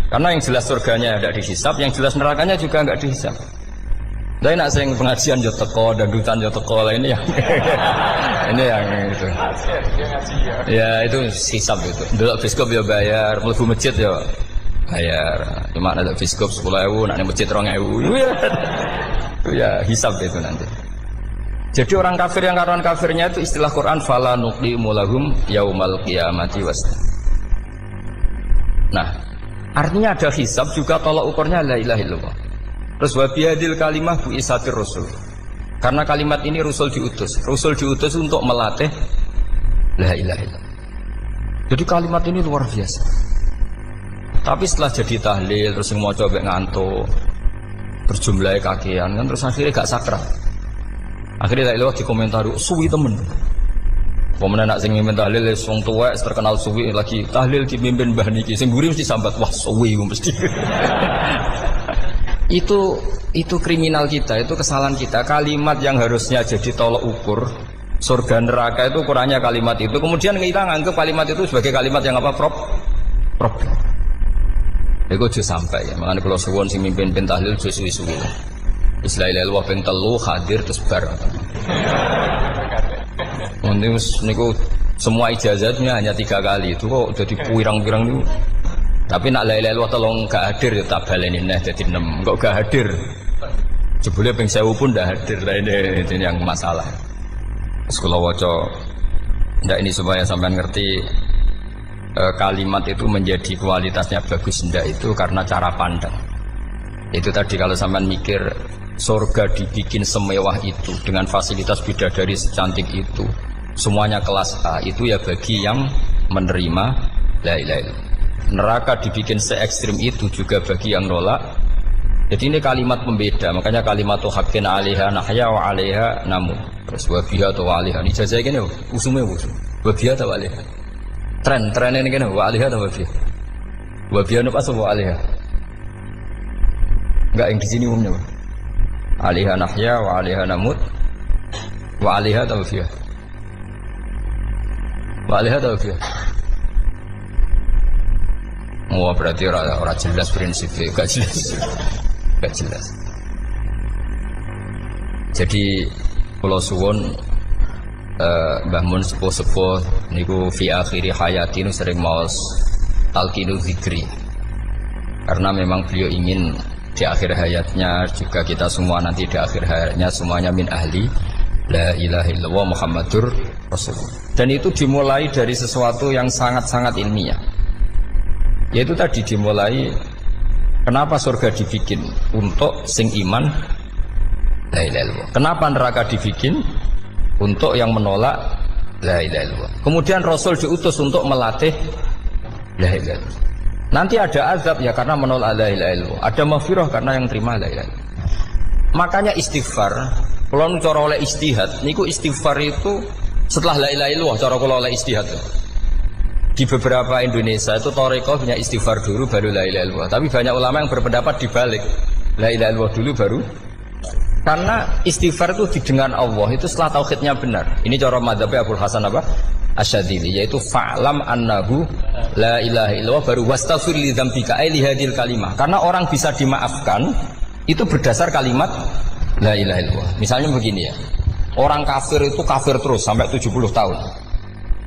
karena yang jelas surganya ada dihisab, yang jelas nerakanya juga enggak dihisab. Tapi nak sing pengajian yo teko, dangdutan yo teko, ini yang ini yang itu. Ya itu hisab itu. Delok biskop yo bayar, mlebu masjid yo bayar. Cuma ada biskop 10.000, nak ning masjid 2.000. Itu ya hisab itu nanti. Jadi orang kafir yang karuan kafirnya itu istilah Quran fala nuqimu lahum yaumal qiyamati wasna. Nah, artinya ada hisab juga tolak ukurnya la ilaha illallah. Terus wabiyadil kalimah bu isatir rasul. Karena kalimat ini rasul diutus untuk melatih la ilaha illallah. Jadi kalimat ini luar biasa. Tapi setelah jadi tahlil terus mau coba ngantuk, berjumlah kakean kan terus akhirnya gak sakral. Akhirnya tak lewat di komentar suwi temen. Pemenang nak sing mimpin tahlil wong tuwek terkenal suwi lagi tahlil dipimpin Mbah niki sing mburi mesti sambat wah suwi mesti. Itu kriminal kita, itu kesalahan kita. Kalimat yang harusnya jadi tolok ukur surga neraka itu ukurannya kalimat itu. Kemudian kita nganggap kalimat itu sebagai kalimat yang apa? Problem. Itu juga sampai ya. Makanya kalau suwon sing mimpin tahlil juga suwi-suwi. Istilah ilmu ping telu hadir terus bar. Niku semua ijazahnya hanya 3 kali itu kok jadi pirang-pirang itu. Tapi nak la ilaha illallah tolong gak hadir ya tak baleni neh dadi 6. Kok gak hadir? Jebule ping 1000 pun ndak hadir. Lah ini yang masalah. Terus kula waca ndak ini supaya sampean ngerti kalimat itu menjadi kualitasnya bagus ndak itu karena cara pandang. Itu tadi kalau sampean mikir surga dibikin semewah itu dengan fasilitas bidadari secantik itu, semuanya kelas A, itu ya bagi yang menerima la ilaha illallah. Neraka dibikin se ekstrim itu juga bagi yang nolak. Jadi ini kalimat pembeda, makanya kalimat haqqin 'alaiha nahya wa 'alaiha namun. Terus wa biha wa 'alaiha. Ini jajah kene usume usul. Wa biha wa 'alaiha. Tren ini kene wa 'alaiha wa biha. Wa biha apa wa 'alaiha? Enggak yang di sini umumnya. 'Alaiha nahya wa 'alaiha namut. Wa 'alaiha wa biha. Wa 'alaiha wa biha. Wah berarti orang jelas prinsipnya, gak jelas. Jadi Pulau Suwon, Mbah Mun sepuh-sepuh niku fi akhiri hayati nu sering maos talqinu zikri. Karena memang beliau ingin di akhir hayatnya, juga kita semua nanti di akhir hayatnya semuanya min ahli la ilaha illallah Muhammadur Rasulullah. Dan itu dimulai dari sesuatu yang sangat-sangat ilmiah. Yaitu tadi dimulai kenapa surga dibikin untuk sing iman la ilaha illallah. Kenapa neraka dibikin untuk yang menolak la ilaha illallah. Kemudian Rasul diutus untuk melatih la ilaha illallah. Nanti ada azab ya karena menolak la ilaha illallah. Ada maghfirah karena yang terima la ilaha illallah. Makanya istighfar, kalau cara oleh istihad, niku istighfar itu setelah la ilaha illallah cara kalau oleh istihad. Di beberapa Indonesia itu thariqah punya istighfar dulu baru la ilaha illallah. Tapi banyak ulama yang berpendapat dibalik. La ilaha illallah dulu baru. Karena istighfar itu didengar Allah itu setelah tauhidnya benar. Ini cara madzhab Abul Hasan apa? Asyadili, yaitu fa'lam annahu la ilaha illallah baru wastaghfir li dzambika ai li hadil kalimah. Karena orang bisa dimaafkan itu berdasar kalimat la ilaha illallah. Misalnya begini ya. Orang kafir itu kafir terus sampai 70 tahun.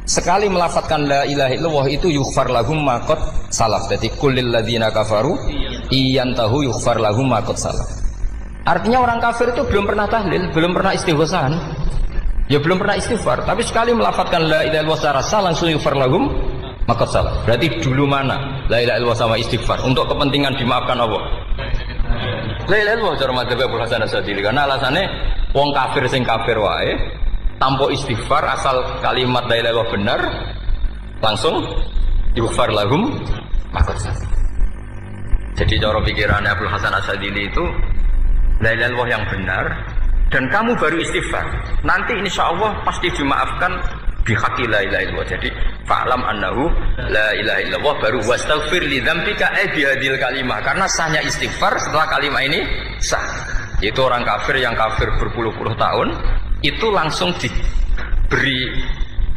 Sekali melafatkan la ilaha illallah itu yughfar lahum ma qad salaf. Jadi kullil ladzina kafaru iyantahu yughfar lahum ma qad salaf. Artinya orang kafir itu belum pernah tahlil, belum pernah istighosah. Ya belum pernah istighfar, tapi sekali melafatkan la ilaha illallah secara sah langsung yughfar lahum maqad salaf. Berarti dulu mana la ilaha illallah sama istighfar untuk kepentingan dimaafkan Allah? La ilaha illallah cara madzhab Abul Hasan Asyadili, karena alasannya wong kafir sing kafir wae tanpa istighfar asal kalimat la ilaha illallah benar langsung yughfar lahum maqad salaf. Jadi cara pikirannya Abul Hasan Asyadili itu la ilaha illallah yang benar dan kamu baru istighfar, nanti insya Allah pasti dimaafkan bihaqi la ilaha illallah. Jadi fa'lam annahu la ilaha illallah baru wastaghfir li dzambika ai bihadil kalimah, karena sahnya istighfar setelah kalimat ini sah. Itu orang kafir yang kafir berpuluh-puluh tahun itu langsung diberi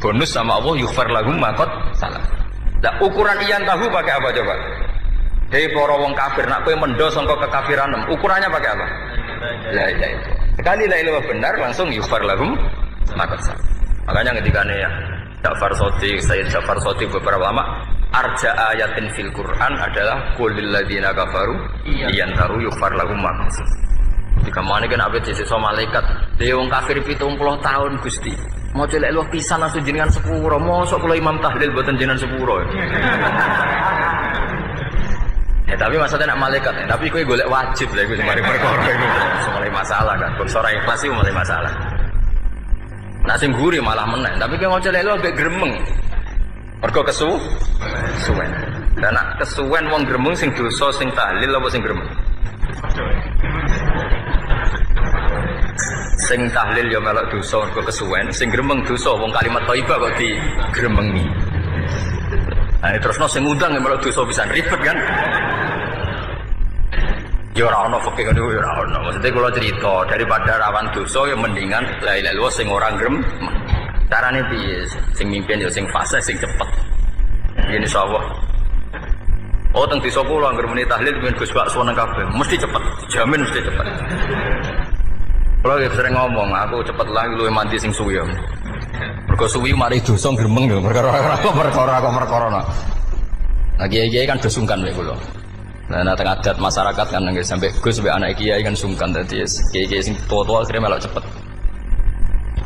bonus sama Allah yughfar lahum ma qad salaf. Nah, ukuran iyan tahu pakai apa coba? Hei para wong kafir nak kowe mendo sangka kekafiran, ukurannya pakai apa? La ilaha illallah. Sekali la ilaha benar langsung yughfar lahum ma qad salaf. Makanya ketika ya Ja'far Shadiq, Sayyid Ja'far Shadiq beberapa lama arja ayatin fil Quran adalah qulil ladzina kafaru iyantaru yughfar lahum ma qad salaf. Jika mana kan abet sisa malaikat dia wong kafir 70 tahun Gusti mau celek lu pisan langsung jenengan sepuro mosok kula imam tahlil boten jenengan sepuro. Ya tapi maksudnya nak malaikat ya, tapi kowe golek wajib lah iku mari perkara iku mulai masalah kan. Kok ora ikhlas iku mulai masalah. Nak sing guri malah meneh, tapi kowe mau celek lu ambek gremeng. Mergo kesuwen. Dan nak kesuwen wong gremeng sing dosa sing tahlil apa sing gremeng? Sing tahlil ya melok dosa mergo kesuwen, sing gremeng dosa wong kalimat thayyibah kok digremengi. Nah, terus sing ngundang ya melok dosa pisan ribet kan. Ya ora ono fikih ngono ya ora ono. Maksudnya kula cerita daripada rawan dosa ya mendingan la ilaha illallah sing ora grem. Carane piye? Sing mimpin ya sing fase sing cepet. Yen insyaallah. Oh teng desa kula anggere muni tahlil ben Gus Bak seneng kabeh. Mesti cepet, jamin mesti cepet. Kula ya sering ngomong, aku cepet lah luwih mandi sing suwi. Mergo suwi mari dosa gremeng lho, perkara. Nah kiai-kiai kan do sungkan wae kula. Nah tengah adat masyarakat kan nggih sampai Gus sampai anak kiai kan sungkan dadi kiai-kiai sing tua-tua akhirnya melok cepet.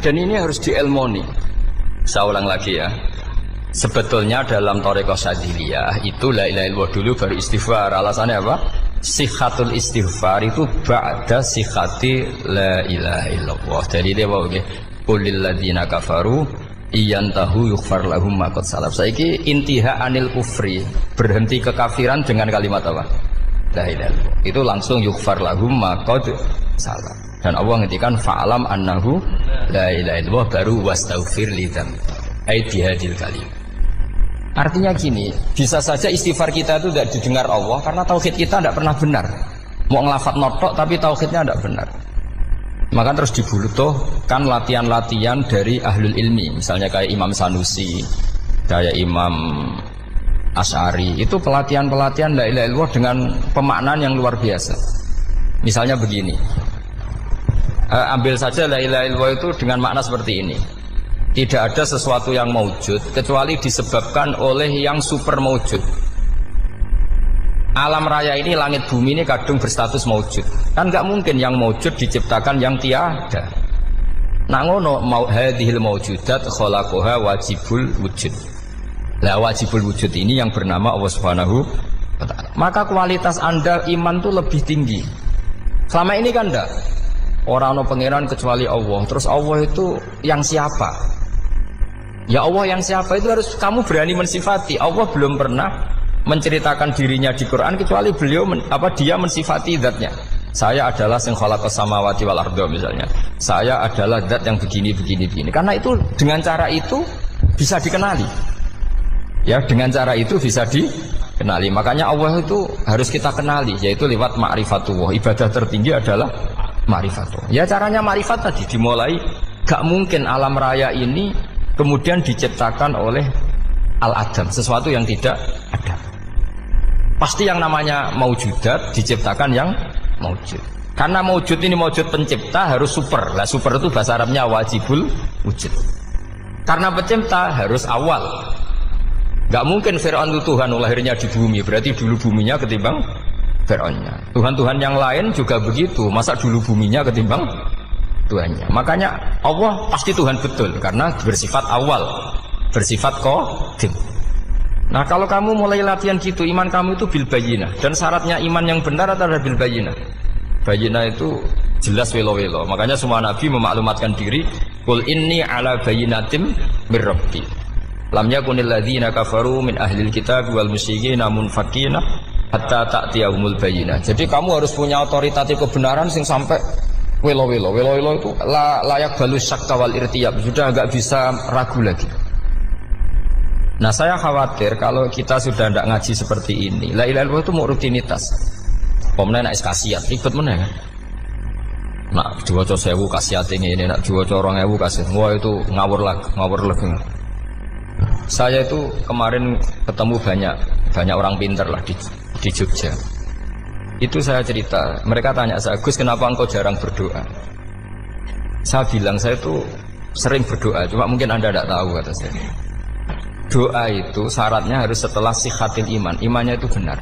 Dan ini harus diilmoni. Saya ulang lagi ya. Sebetulnya dalam thariqah Syadziliyah itu la ilaha illallah dulu baru istighfar. Alasannya apa? Sihhatul istighfar itu ba'da sihhati la ilaha illallah. Jadi dia apa nggih? Qulil ladzina kafaru iyantahu yughfar lahum ma qad salaf. Saiki intiha anil kufri, berhenti kekafiran dengan kalimat apa? La ilaha illallah. Itu langsung yughfar lahum ma qad salaf. Dan Allah ngendikan fa'lam annahu la ilaha illallah baru wastaghfir li dzambika. Ai bihadil kalim. Artinya gini, bisa saja istighfar kita itu tidak didengar Allah karena tauhid kita tidak pernah benar. Mau ngelafat notok tapi tauhidnya tidak benar. Maka terus dibutuhkan latihan-latihan dari ahlul ilmi, misalnya kayak Imam Sanusi, kayak Imam Asy'ari, itu pelatihan-pelatihan la ilaha illallah dengan pemaknaan yang luar biasa. Misalnya begini, ambil saja la ilaha illallah itu dengan makna seperti ini. Tidak ada sesuatu yang maujud kecuali disebabkan oleh yang super maujud. Alam raya ini, langit bumi ini kadung berstatus maujud. Kan nggak mungkin yang maujud diciptakan yang tiada. Nak ngono mau hadhil maujudat khalaqaha wajibul wujud. Lah wajibul wujud ini yang bernama Allah Subhanahu wa ta'ala. Maka kualitas Anda iman tuh lebih tinggi. Selama ini kan enggak. Orang no pangeran kecuali Allah. Terus Allah itu yang siapa? Ya Allah yang siapa itu harus kamu berani mensifati. Allah belum pernah menceritakan dirinya di Quran kecuali beliau dia mensifati zatnya. Saya adalah sing khalaqas samawati wal arda misalnya. Saya adalah zat yang begini. Karena itu dengan cara itu bisa dikenali. Ya, dengan cara itu bisa dikenali. Makanya Allah itu harus kita kenali, yaitu lewat ma'rifatullah. Ibadah tertinggi adalah ma'rifatullah. Ya caranya ma'rifat tadi dimulai. Gak mungkin alam raya ini kemudian diciptakan oleh al-adam, sesuatu yang tidak ada. Pasti yang namanya maujudat diciptakan yang maujud. Karena maujud ini maujud pencipta harus super. Lah super itu bahasa Arabnya wajibul wujud. Karena pencipta harus awal. Gak mungkin Fir'aun itu Tuhan lahirnya di bumi. Berarti dulu buminya ketimbang Fir'aunnya. Tuhan-Tuhan yang lain juga begitu. Masa dulu buminya ketimbang Tuhannya. Makanya Allah pasti Tuhan betul. Karena bersifat awal, bersifat qadim. Nah kalau kamu mulai latihan gitu, iman kamu itu bil bayyinah. Dan syaratnya iman yang benar adalah bil bayyinah. Bayyinah itu jelas welo-welo. Makanya semua nabi memaklumatkan diri, qul inni ala bayyinatim mir rabbi. Lam yakunil ladzina kafaru min ahlil kitab wal musyrikin munfakina hatta ta'tiyahumul bayyinah. Jadi kamu harus punya otoritatif kebenaran sing sampai welo-welo. Welo-welo itu layak balus syakka wal irtiyab. Sudah agak bisa ragu lagi. Nah saya khawatir kalau kita sudah tidak ngaji seperti ini. La ilaha illallah itu mau rutinitas. Pemenang nak kasiat, ribet mana kan? Nak diwaca 1000 kasiat ini, nak diwaca 2000 kasiat. Wah itu ngawur lagi. Saya itu kemarin ketemu banyak orang pinter lah di Jogja. Itu saya cerita, mereka tanya saya, Gus kenapa engkau jarang berdoa? Saya bilang saya itu sering berdoa, cuma mungkin Anda tidak tahu kata saya. Doa itu syaratnya harus setelah sihatil iman. Imannya itu benar.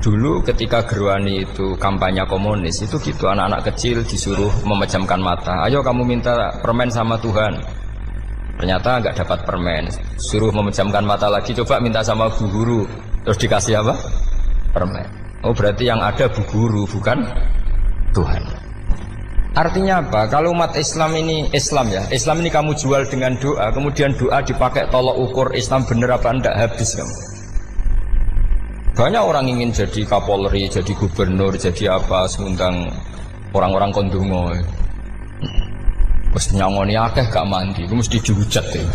Dulu ketika Gerwani itu kampanye komunis, itu gitu anak-anak kecil disuruh memejamkan mata. Ayo kamu minta permen sama Tuhan. Ternyata nggak dapat permen. Suruh memejamkan mata lagi, coba minta sama bu guru. Terus dikasih apa? Permen. Oh berarti yang ada bu guru bukan Tuhan. Artinya apa? Kalau umat Islam ini Islam ini kamu jual dengan doa, kemudian doa dipakai tolok ukur Islam bener apa enggak, habis kamu. Banyak orang ingin jadi Kapolri, jadi gubernur, jadi apa, mengundang orang-orang kondungo. Wes nyangoni akeh gak mandi, mesti dihujat ya.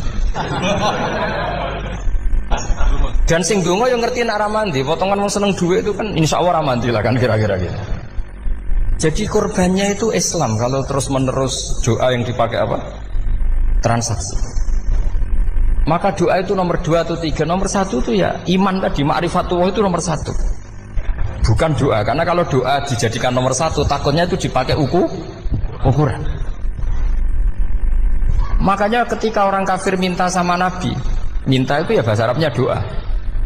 Dan sing donga yang ngerti nek ora mandi, potongan wong seneng duit itu kan insyaallah ora mandi lah kan kira-kira gitu. Jadi korbannya itu Islam. Kalau terus menerus doa yang dipakai apa? Transaksi. Maka doa itu nomor 2 atau 3. Nomor 1 itu ya iman tadi, ma'rifatullah itu nomor 1. Bukan doa. Karena kalau doa dijadikan nomor 1, takutnya itu dipakai ukuran. Makanya ketika orang kafir minta sama Nabi, minta itu ya bahasa Arabnya doa.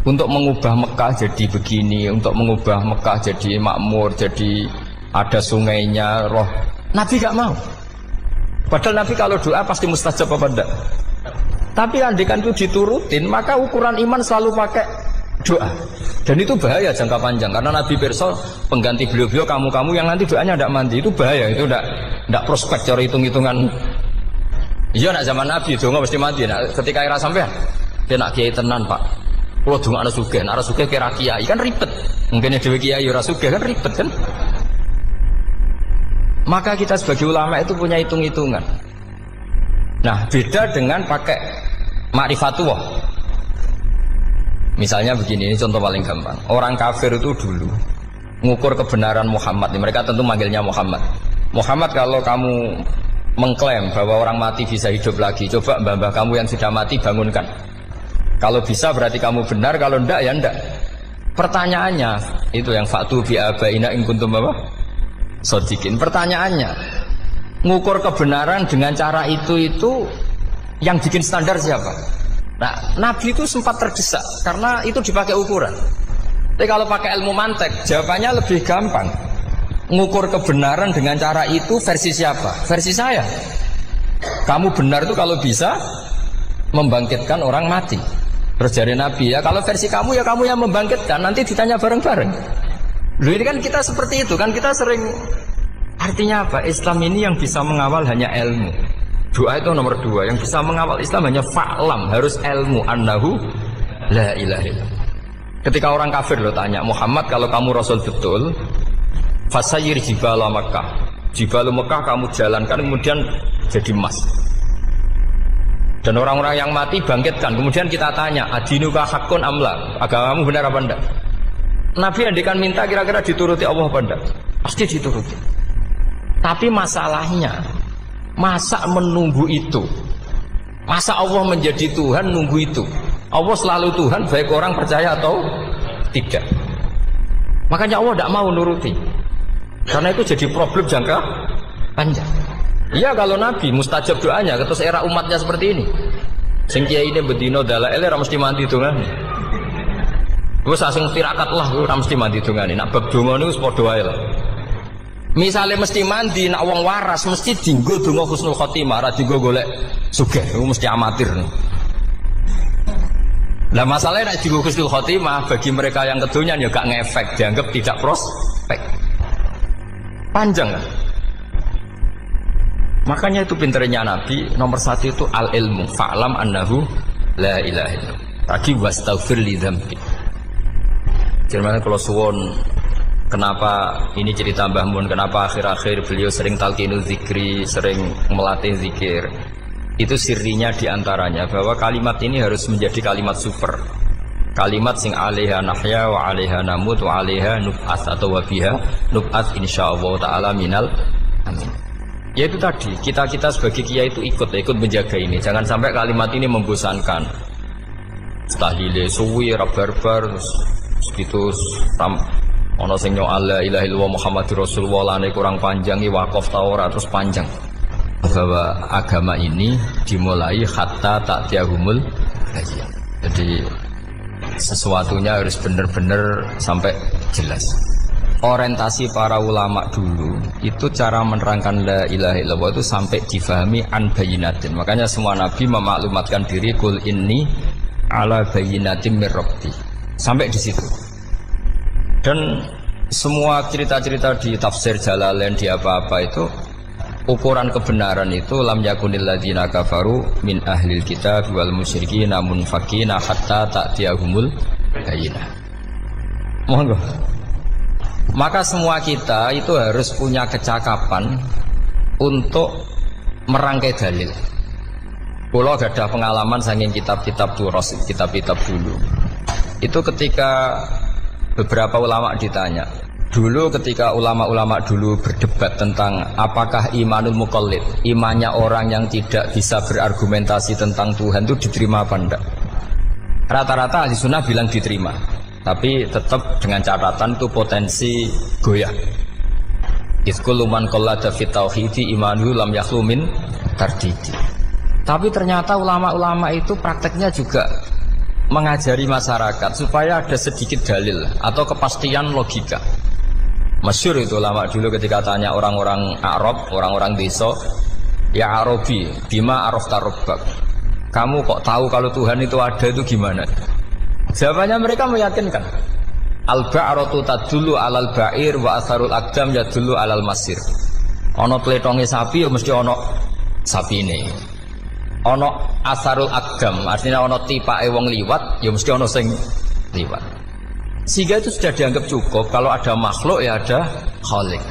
Untuk mengubah Mekah jadi begini, untuk mengubah Mekah jadi makmur, jadi ada sungainya, roh. Nabi gak mau. Padahal Nabi kalau doa pasti mustajab apa enggak. Tapi andikan itu diturutin, maka ukuran iman selalu pakai doa. Dan itu bahaya jangka panjang. Karena Nabi pirsa pengganti beliau-beliau kamu-kamu yang nanti doanya enggak mandi, itu bahaya. Itu enggak prospek cara hitung-hitungan. Iya nak zaman Nabi donga mesti mandi. Nah, ketika era sampean, dia nak kiai tenan Pak. Kalau donga ana sugih, ana sugih kira kiai kan ribet. Mungkin dhewe kiai ora sugih kan ribet kan. Maka kita sebagai ulama itu punya hitung-hitungan. Nah beda dengan pakai ma'rifatullah. Misalnya begini, ini contoh paling gampang. Orang kafir itu dulu mengukur kebenaran Muhammad. Mereka tentu manggilnya Muhammad. Muhammad kalau kamu mengklaim bahwa orang mati bisa hidup lagi, coba mbah-mbah kamu yang sudah mati bangunkan. Kalau bisa berarti kamu benar, kalau enggak ya enggak. Pertanyaannya itu yang faktu bi abaina in kuntum apa? Sodikin. Pertanyaannya, ngukur kebenaran dengan cara itu yang bikin standar siapa? Nah, Nabi itu sempat terdesak karena itu dipakai ukuran. Tapi kalau pakai ilmu mantek, jawabannya lebih gampang. Ngukur kebenaran dengan cara itu versi siapa? Versi saya. Kamu benar itu kalau bisa membangkitkan orang mati. Terus dari Nabi, ya kalau versi kamu ya kamu yang membangkitkan, nanti ditanya bareng-bareng. Loh ini kan kita seperti itu kan, kita sering. Artinya apa? Islam ini yang bisa mengawal hanya ilmu. Doa itu nomor 2. Yang bisa mengawal Islam hanya fa'lam, harus ilmu. Annahu la ilaha illallah. Ketika orang kafir lo tanya, Muhammad kalau kamu Rasul betul, fasayir jibala Makkah, jibala Makkah kamu jalankan kemudian jadi emas. Dan orang-orang yang mati bangkitkan. Kemudian kita tanya, adinuka hakun amla, agamamu benar apa enggak? Nabi andikan minta kira-kira dituruti Allah apa enggak? Pasti dituruti. Tapi masalahnya, masa menunggu itu? Masa Allah menjadi Tuhan nunggu itu? Allah selalu Tuhan baik orang percaya atau tidak. Makanya Allah tidak mau nuruti, karena itu jadi problem jangka panjang. Iya kalau Nabi mustajab doanya, terus era umatnya seperti ini. Sing kiai ini bedino dalail ora mesti mandi dongane. Wis asing tirakat lah ora mesti mandi dongane. Nak bab donga niku padha wae lah. Misale mesti mandi, nak wong waras mesti dienggo donga husnul khotimah, ora dienggo golek sugih. Iku mesti amatir. Lah masalahnya nak dienggo husnul khotimah bagi mereka yang kedonyan ya gak ngefek, dianggap tidak prospek. Panjang kan? Makanya itu pinternya Nabi nomor 1 itu al ilmu fa'lam annahu la ilaha illallah. Lagi wastaghfir li dzambi. Jadi kalau suwon kenapa ini cerita Mbah Mun, kenapa akhir-akhir beliau sering talqinul zikri, sering melatih zikir. Itu sirinya diantaranya bahwa kalimat ini harus menjadi kalimat super. Kalimat sing alaiha nahya wa alaiha namut wa alaiha nub'ats atau wa biha nub'ats insyaallah taala minal amin. Ya itu tadi, kita sebagai kiai itu ikut menjaga ini. Jangan sampai kalimat ini membosankan. Tahlile suwi barbar gitu ono sing nyok la ilaha illallah Muhammadur Rasulullah lane kurang panjang wakaf ta ora terus panjang. Bahwa agama ini dimulai hatta ta'tiyahumul bayyinah. Jadi sesuatunya harus benar-benar sampai jelas. Orientasi para ulama dulu itu cara menerangkan la ilaha illallah itu sampai difahami an bayyinatin. Makanya semua nabi memaklumatkan diri kul inni ala bayyinatin mir rabbi. Sampai di situ. Dan semua cerita-cerita di tafsir Jalalain di apa-apa itu ukuran kebenaran itu lam yakunil ladzina kafaru min ahlil kitab wal musyrikin namun fakina hatta ta'tiyahumul bayyinah. Monggo. Maka semua kita itu harus punya kecakapan untuk merangkai dalil. Kalau ada pengalaman saking kitab-kitab turos, kitab-kitab dulu. Itu ketika beberapa ulama ditanya. Dulu ketika ulama-ulama dulu berdebat tentang apakah imanul muqallid, imannya orang yang tidak bisa berargumentasi tentang Tuhan itu diterima apa enggak? Rata-rata ahli sunnah bilang diterima, tapi tetap dengan catatan itu potensi goyah. Iskul man qallada fit tauhidi imanuhu lam yakhlu min tardidi. Tapi ternyata ulama-ulama itu prakteknya juga mengajari masyarakat supaya ada sedikit dalil atau kepastian logika. Masyhur itu ulama dulu ketika tanya orang-orang Arab, orang-orang desa, ya Arabi, bima arafta rabbak. Kamu kok tahu kalau Tuhan itu ada itu gimana? Jawabannya mereka meyakinkan. Al-ba'ratu tadullu alal ba'ir wa atharul aqdam yadullu alal masir. Ono tletonge sapi ya mesti ono sapine. Ono atharul aqdam, artinya ono tipake wong liwat ya mesti ono sing liwat. Sehingga itu sudah dianggap cukup kalau ada makhluk ya ada khalik.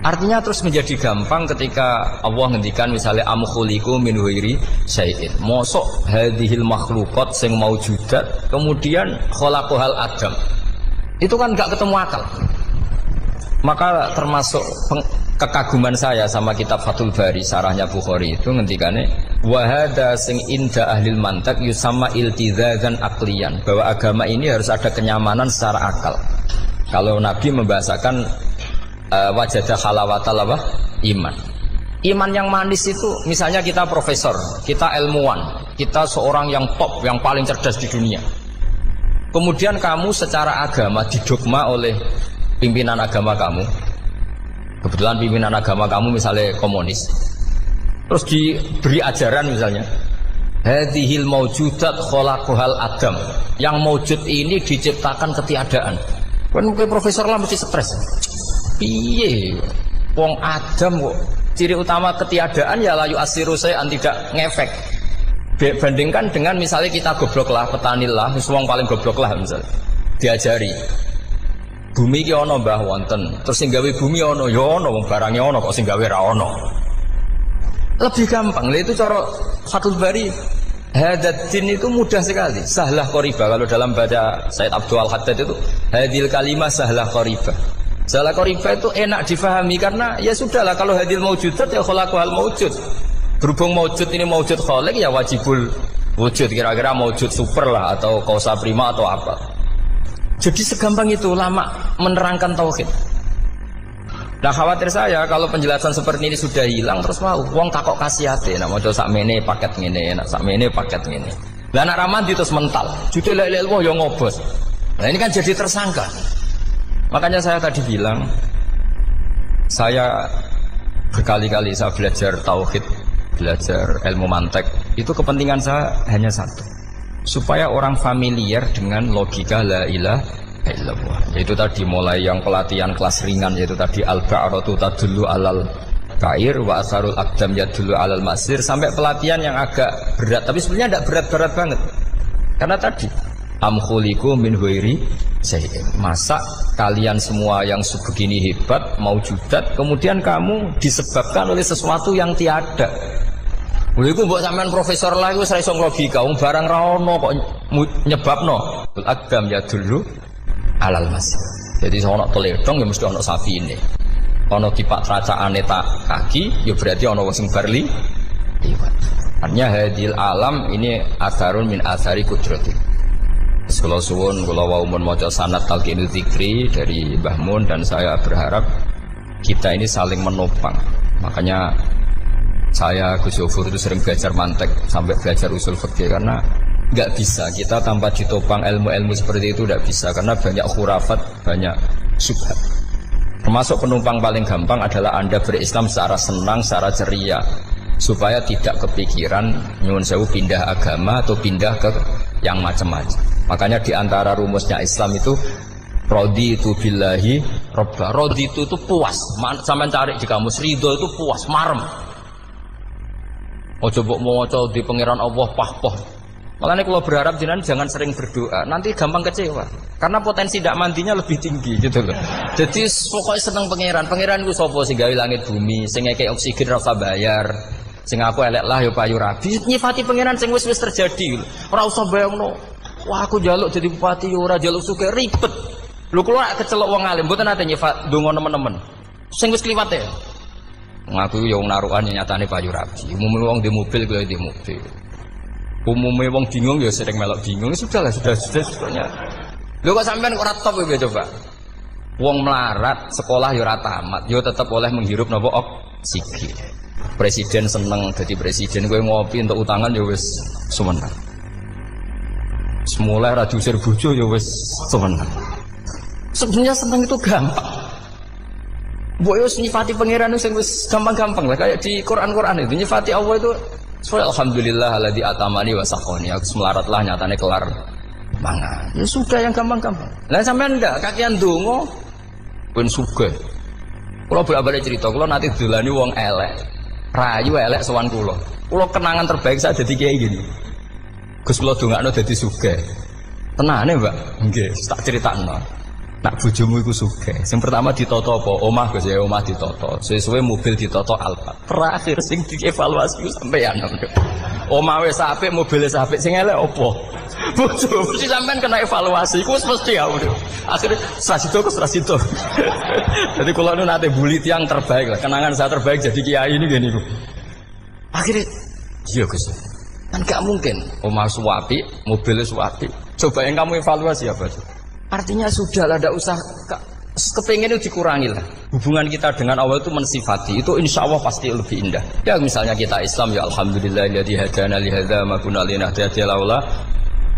Artinya terus menjadi gampang ketika Allah ngendikan misalnya am khuliqu min ghairi syai'in. Mosok hadhil makhluqat sing maujudat kemudian khalaqahal adam. Itu kan enggak ketemu akal. Maka termasuk kekaguman saya sama kitab Fathul Bari sarahnya Bukhari itu ngendikane wa hadza sing inda ahlil mantak yusamma iltizazan aqliyan, bahwa agama ini harus ada kenyamanan secara akal. Kalau Nabi membahasakan wajadah halawatal apa? Iman. Iman yang manis itu misalnya kita profesor, kita ilmuwan, kita seorang yang top, yang paling cerdas di dunia. kemudian kamu secara agama didogma oleh pimpinan agama kamu, kebetulan pimpinan agama kamu misalnya komunis, terus diberi ajaran misalnya hadhil maujudat khalaqahal adam, yang maujud ini diciptakan ketiadaan. Kan mungkin profesor lah mesti stres. Piye wong Adam kok ciri utama ketiadaan ya layu asiru saya tidak ngefek. Bandingkan dengan misalnya kita goblok lah, petani lah, wong paling goblok lah misalnya diajari bumi ki ana mbah wonten, terus sing gawe bumi ana ya ana, wong barange ana kok sing gawe ra ana. Lebih gampang. Lah itu cara Fathul Bari Hadatin itu mudah sekali. Sahlah qoriba, kalau dalam baca Said Abdul Haddad itu hadil kalimah sahlah qoriba. Sahlah qoriba itu enak difahami karena ya sudahlah, kalau hadil maujudat ya khalaqahal maujud. Berhubung maujud ini maujud khaliq ya wajibul wujud, kira-kira maujud super lah atau kausa prima atau apa. Jadi segampang itu lama menerangkan tauhid. Nah khawatir saya kalau penjelasan seperti ini sudah hilang terus mau wong takok kasihate, nak maca sak mene paket ngene, nak sak mene paket ngene. Lah anak ramadi terus mental, judul la ilaha illallah yo ngobos. Nah ini kan jadi tersangka. Makanya saya tadi bilang, saya berkali-kali saya belajar tauhid, belajar ilmu mantek, itu kepentingan saya hanya satu, supaya orang familiar dengan logika la ilaha illallah. Yaitu tadi mulai yang pelatihan kelas ringan, yaitu tadi al-ba'ratu tadullu alal kair wa asarul aqdam yadullu alal masir, sampai pelatihan yang agak berat, tapi sebenarnya tidak berat-berat banget. Karena tadi am khuliqu min ghairi syai'in, masa kalian semua yang sebegini hebat maujudat kemudian kamu disebabkan oleh sesuatu yang tiada. Iku mbok sampean profesor lah iku ora iso logika, wong barang ra ono kok nyebabno. Al-aqdam yadullu alal masir. Jadi ono teledong ya mesti ono sapi ini. Ono tipak tracaane tak kaki ya berarti ono wong sing barli liwat. Artinya hadil alam ini asarun min asari kudratik. Kalau suwun, kalau wau mun maca sanad talqinul dzikri dari Mbah Mun, dan saya berharap kita ini saling menopang. Makanya saya Gus Yofur itu sering belajar mantek sampai belajar usul fikih, karena nggak bisa kita tanpa ditopang ilmu-ilmu seperti itu, tidak bisa, karena banyak khurafat, banyak syubhat. Termasuk penumpang paling gampang adalah Anda berislam secara senang, secara ceria, supaya tidak kepikiran nyuwun sewu pindah agama atau pindah ke yang macam-macam. Makanya diantara rumusnya Islam itu raditu billahi robba. Raditu itu puas. Sampai cari di kamus, ridho itu puas, marem. Ojo mbok maca di pangeran Allah pah-pah. Makanya kalau berharap jangan sering berdoa, nanti gampang kecewa. Karena potensi tidak mandinya lebih tinggi gitu loh. Jadi pokoknya seneng pangeran. Pangeran itu sapa sing gawe langit bumi, sing ngekek oksigen ra usah bayar. Sing aku elek lah ya payu rabi. Nyifati pangeran sing wis terjadi. Ora usah bayangno. Wah aku jaluk jadi bupati ora jaluk suke ribet. Lho kula kecelok wong alim mboten ate nyifat donga nemen-nemen. Sing wis kliwat ya. Ngaku ya wong narukan nyatane payu rabi. Umume wong di mobil kaya di mobil. Umume wong bingung ya sering melok bingung. Sudah sebetulnya. Lho kok sampean ora top ya coba. Wong melarat sekolah ya ora tamat, ya tetep oleh menghirup napa oksigen. Presiden seneng jadi presiden, kowe ngopi untuk utangan ya wis semenang. Semula ra diusir bojo ya wis semenang. Sebenarnya seneng itu gampang. Mbok yo nyifati pangeran sing wis gampang-gampang lah, kayak di Quran itu nyifati Allah itu alhamdulillah alladzi atamani wa saqoni. Aku melarat lah nyatane kelar mangan. Ya sudah yang gampang-gampang. Lah sampean ndak kakean donga ben sugih. Kula bolak-balik cerita, kula nanti dolani wong elek. Rayu elek sowan kula. Kula kenangan terbaik saya dadi kiai gini. Gus kula dongakno dadi sugih. Tenane, Mbak? Nggih, tak critakno. Nak bojomu iku sugih. Sing pertama ditoto apa? Omah Gus ya, omah ditoto. Suwe-suwe mobil ditoto Alphard. Terakhir sing dievaluasi sampeyan. Omah wis apik, mobil wis apik, sing elek apa? Bojo mesti sampean kena evaluasi. Iku wis mesti ya. Akhire Srasito. Jadi kula nu nate bully tiyang terbaik lah. Kenangan saya terbaik jadi kiai ini gini. Akhirnya iya Gus. Kan gak mungkin omah suwapi, mobilnya suwapi. Coba yang kamu evaluasi apa? Artinya sudah lah, tidak usah kepengen itu dikurangi lah. Hubungan kita dengan Allah itu mensifati, itu insya Allah pasti lebih indah. Ya misalnya kita Islam, ya alhamdulillah alladzi hadana li hadza ma kunna linahtadiya laula.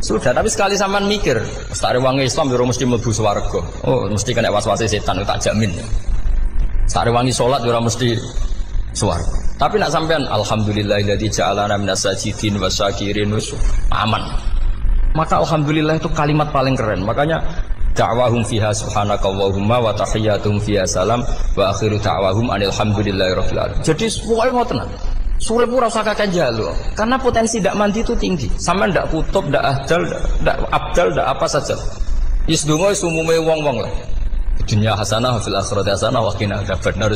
Sudah, tapi sekali sampean mikir, Ustaz wangi Islam yo mesti mlebu swarga. Oh, mesti kena was-wase setan tak jamin. Ustaz wangi salat yo mesti swarga. Tapi nak sampean alhamdulillahilladzi ja'alana minas sajidin wasyakirin aman. Maka alhamdulillah itu kalimat paling keren. Makanya da'wahum fiha subhanakallahumma wa tahiyyatuhum fiha salam wa akhiru da'wahum alhamdulillahirabbil alamin. Jadi pokoke ngoten. Sore pura usah kakek jalu, karena potensi tidak mandi itu tinggi. Sama ndak kutub, ndak abdal, ndak apa saja. Isdungo sumume wong-wong lah. Dunia hasanah, fil akhirat hasanah, wa qina adzabannar.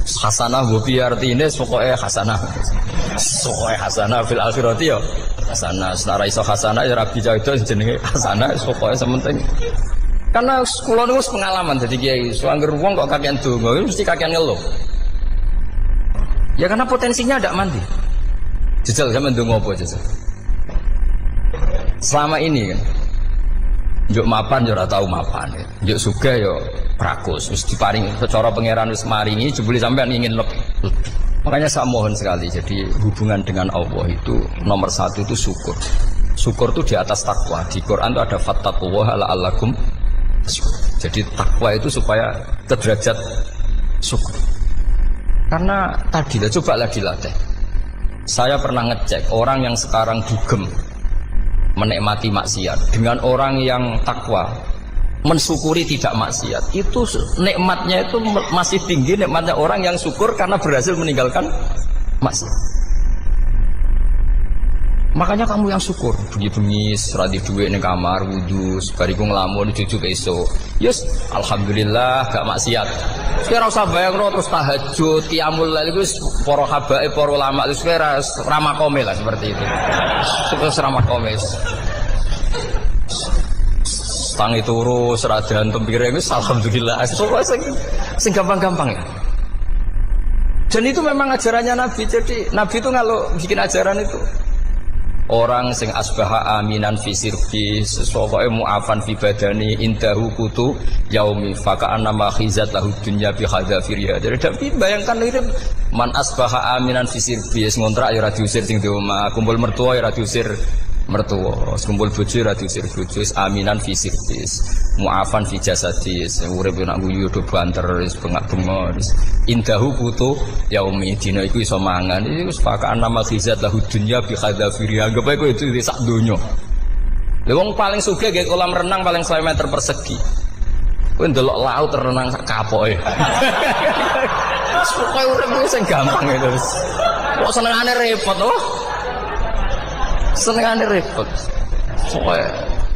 Hasanah bobi artine pokoke hasanah. Pokoke hasanah fil akhirat ya. Hasanah, senara iso hasanah ya rabi itu jenenge hasanah, pokoke sementing. Karena kula niku pengalaman dadi kiai, suangger wong kok kakean donga, mesti kakean ngeluh. Ya karena potensinya ada mandi. Jajal sampean ndonga apa jajal? Selama ini kan njuk mapan yo ora tau mapan. Njuk sugih yo prakus, wis diparingi secara pangeran wis maringi jebule sampean ingin lebih. Makanya saya mohon sekali, jadi hubungan dengan Allah itu nomor satu itu syukur. Syukur itu di atas takwa. Di Quran itu ada fattaqullaha la'allakum syukur. Jadi takwa itu supaya ke derajat syukur. Karena tadi lah, cobalah dilatih. Saya pernah ngecek orang yang sekarang dugem menikmati maksiat dengan orang yang takwa mensyukuri tidak maksiat, itu nikmatnya itu masih tinggi nikmatnya orang yang syukur karena berhasil meninggalkan maksiat. Makanya kamu yang syukur, bengi-bengi seradi duit ning kamar wudu, bariku ngelamun cucu esuk. Yes, alhamdulillah gak maksiat. Ora usah bayangno terus tahajud, qiyamul lail iku para habaib, para ulama itu ramakome lah seperti itu. Terus ramakome. Tangi turu seradian tempire wis alhamdulillah. Sing gampang-gampang ya. Dan itu memang ajarannya Nabi. Jadi Nabi itu kalau bikin ajaran itu orang sing asbaha aminan fi sirbi sesuatu mu'afan fi badani indahu kutu yaumi faka'anna ma khizat lahu dunya bi hadzafiriha. Jadi bayangkan itu man asbaha aminan fi sirbi ngontrak ya ora diusir sing di omah, kumpul mertua ya ora diusir mertua, kumpul bojo ora diusir bojo, aminan fi sirbi mu'afan fi jasadis urip nak guyu do banter wis bengak-bengok indahu kutu yaumi dina iku iso mangan iki wis pakaan nama khizat lahu dunya bi hadzafiriha. Anggap ae kowe itu sak donya. Lha wong paling sugih nggih kolam renang paling 100 meter persegi. Kowe ndelok laut renang sak kapoke. Pokoke urip ku sing gampang itu. Kok senengane repot oh. Senengane repot.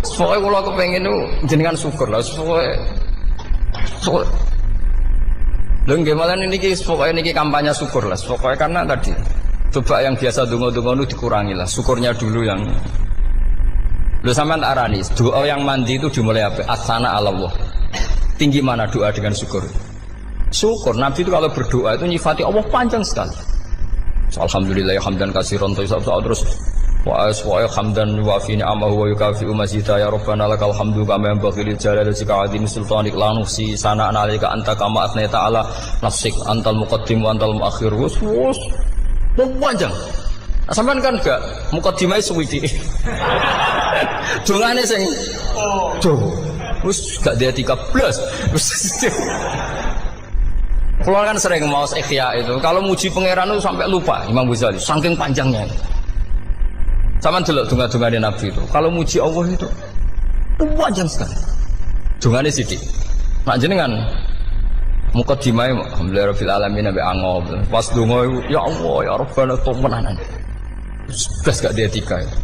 Pokoke kula kepengin jenengan syukur lah. Pokoke lho nggih malah niki pokoke niki kampanye syukur lah. Pokoke karena tadi coba yang biasa donga-donga itu dikurangi lah. Syukurnya dulu yang lho sampean tak arani. Doa yang mandi itu dimulai apa? As-sana 'ala Allah. Tinggi mana doa dengan syukur? Syukur. Nabi itu kalau berdoa itu nyifati Allah panjang sekali. Alhamdulillah hamdan katsiran terus wa hamdan wa fi ni'amahu wa yukafi mazida ya rabbana lakal hamdu kama yanbaghi lil jalali wajhika azim sultanik la nuhsi sana'an 'alaika anta kama athnayta 'ala nafsik antal muqaddim wa antal muakhir. Wus panjang. Sampean kan gak muqaddimah suwiti. Dongane sing wis gak dia 13. Kalau kan sering mau ikhya itu, kalau muji pangeran itu sampai lupa Imam Ghazali, saking panjangnya. Sama delok donga-dongane Nabi itu. Kalau muji Allah itu panjang sekali. Dongane sithik. Nak jenengan muqaddimah alhamdulillah rabbil alamin nabi angob. Pas donga ya Allah ya Rabbana temenanan. Bes gak dia tiga itu.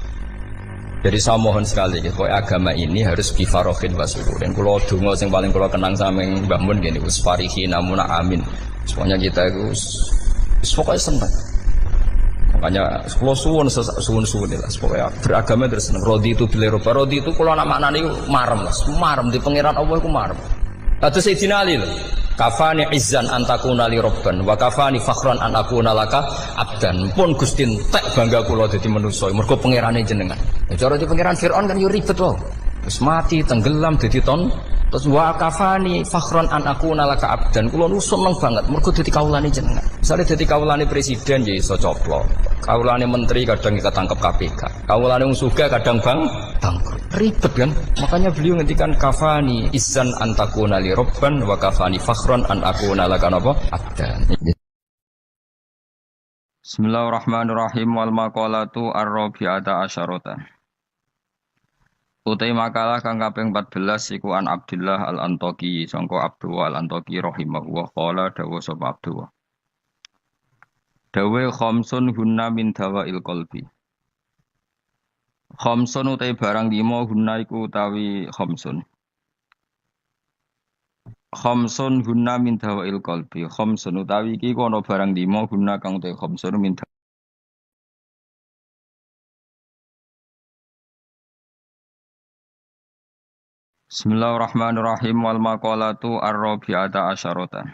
Jadi saya mohon sekali gitu, agama ini harus bifarohin wasururin. Kalau donga yang paling kalau kenang sama Mbah Mun gini, usfarihi namuna amin. Semuanya kita itu pokoknya senang. Makanya kalau suwun lah, pokoknya beragama terus senang. Rodi itu bila roba, rodi itu kalau nama anak itu marem lah, marem di pangeran Allah itu marem. Atau Sayyidina Ali loh. Kafani izzan antakuna li robban wa kafani fakhran an akuna laka abdan. Pun Gusti tek bangga kula dadi manusa mergo pangerane jenengan. Ya cara di pangeran Firaun kan yo ribet wae. Wis mati tenggelam dadi Terus wa kafani fakhron an aku nalaka abdan. Kula nu seneng banget mergo dadi kawulane jenengan. Misale dadi kawulane presiden ya iso coplok. Kawulane menteri kadang ketangkep KPK. Kawulane wong sugih kadang bangkrut. Ribet kan? Makanya beliau ngendikan kafani izan antakuna li robban wa kafani fakhron an aku nalaka napa abdan. Bismillahirrahmanirrahim wal maqalatu ar-rabi'ata asyarata. Utai makalah kang kaping 14 iku an Abdullah al-Antaqi sangka Abdullah al-Antaqi rahimahullah qala dawa sapa Abdullah. Dawe khamsun hunna min dawail qalbi. Khamsun utai barang 5 hunna iku utawi khamsun. Khamsun hunna min dawail qalbi. Khamsun utawi iki kono barang 5 hunna kang utai khamsun min Bismillahirrahmanirrahim wal maqalatu ar-rabi'ata asyarata.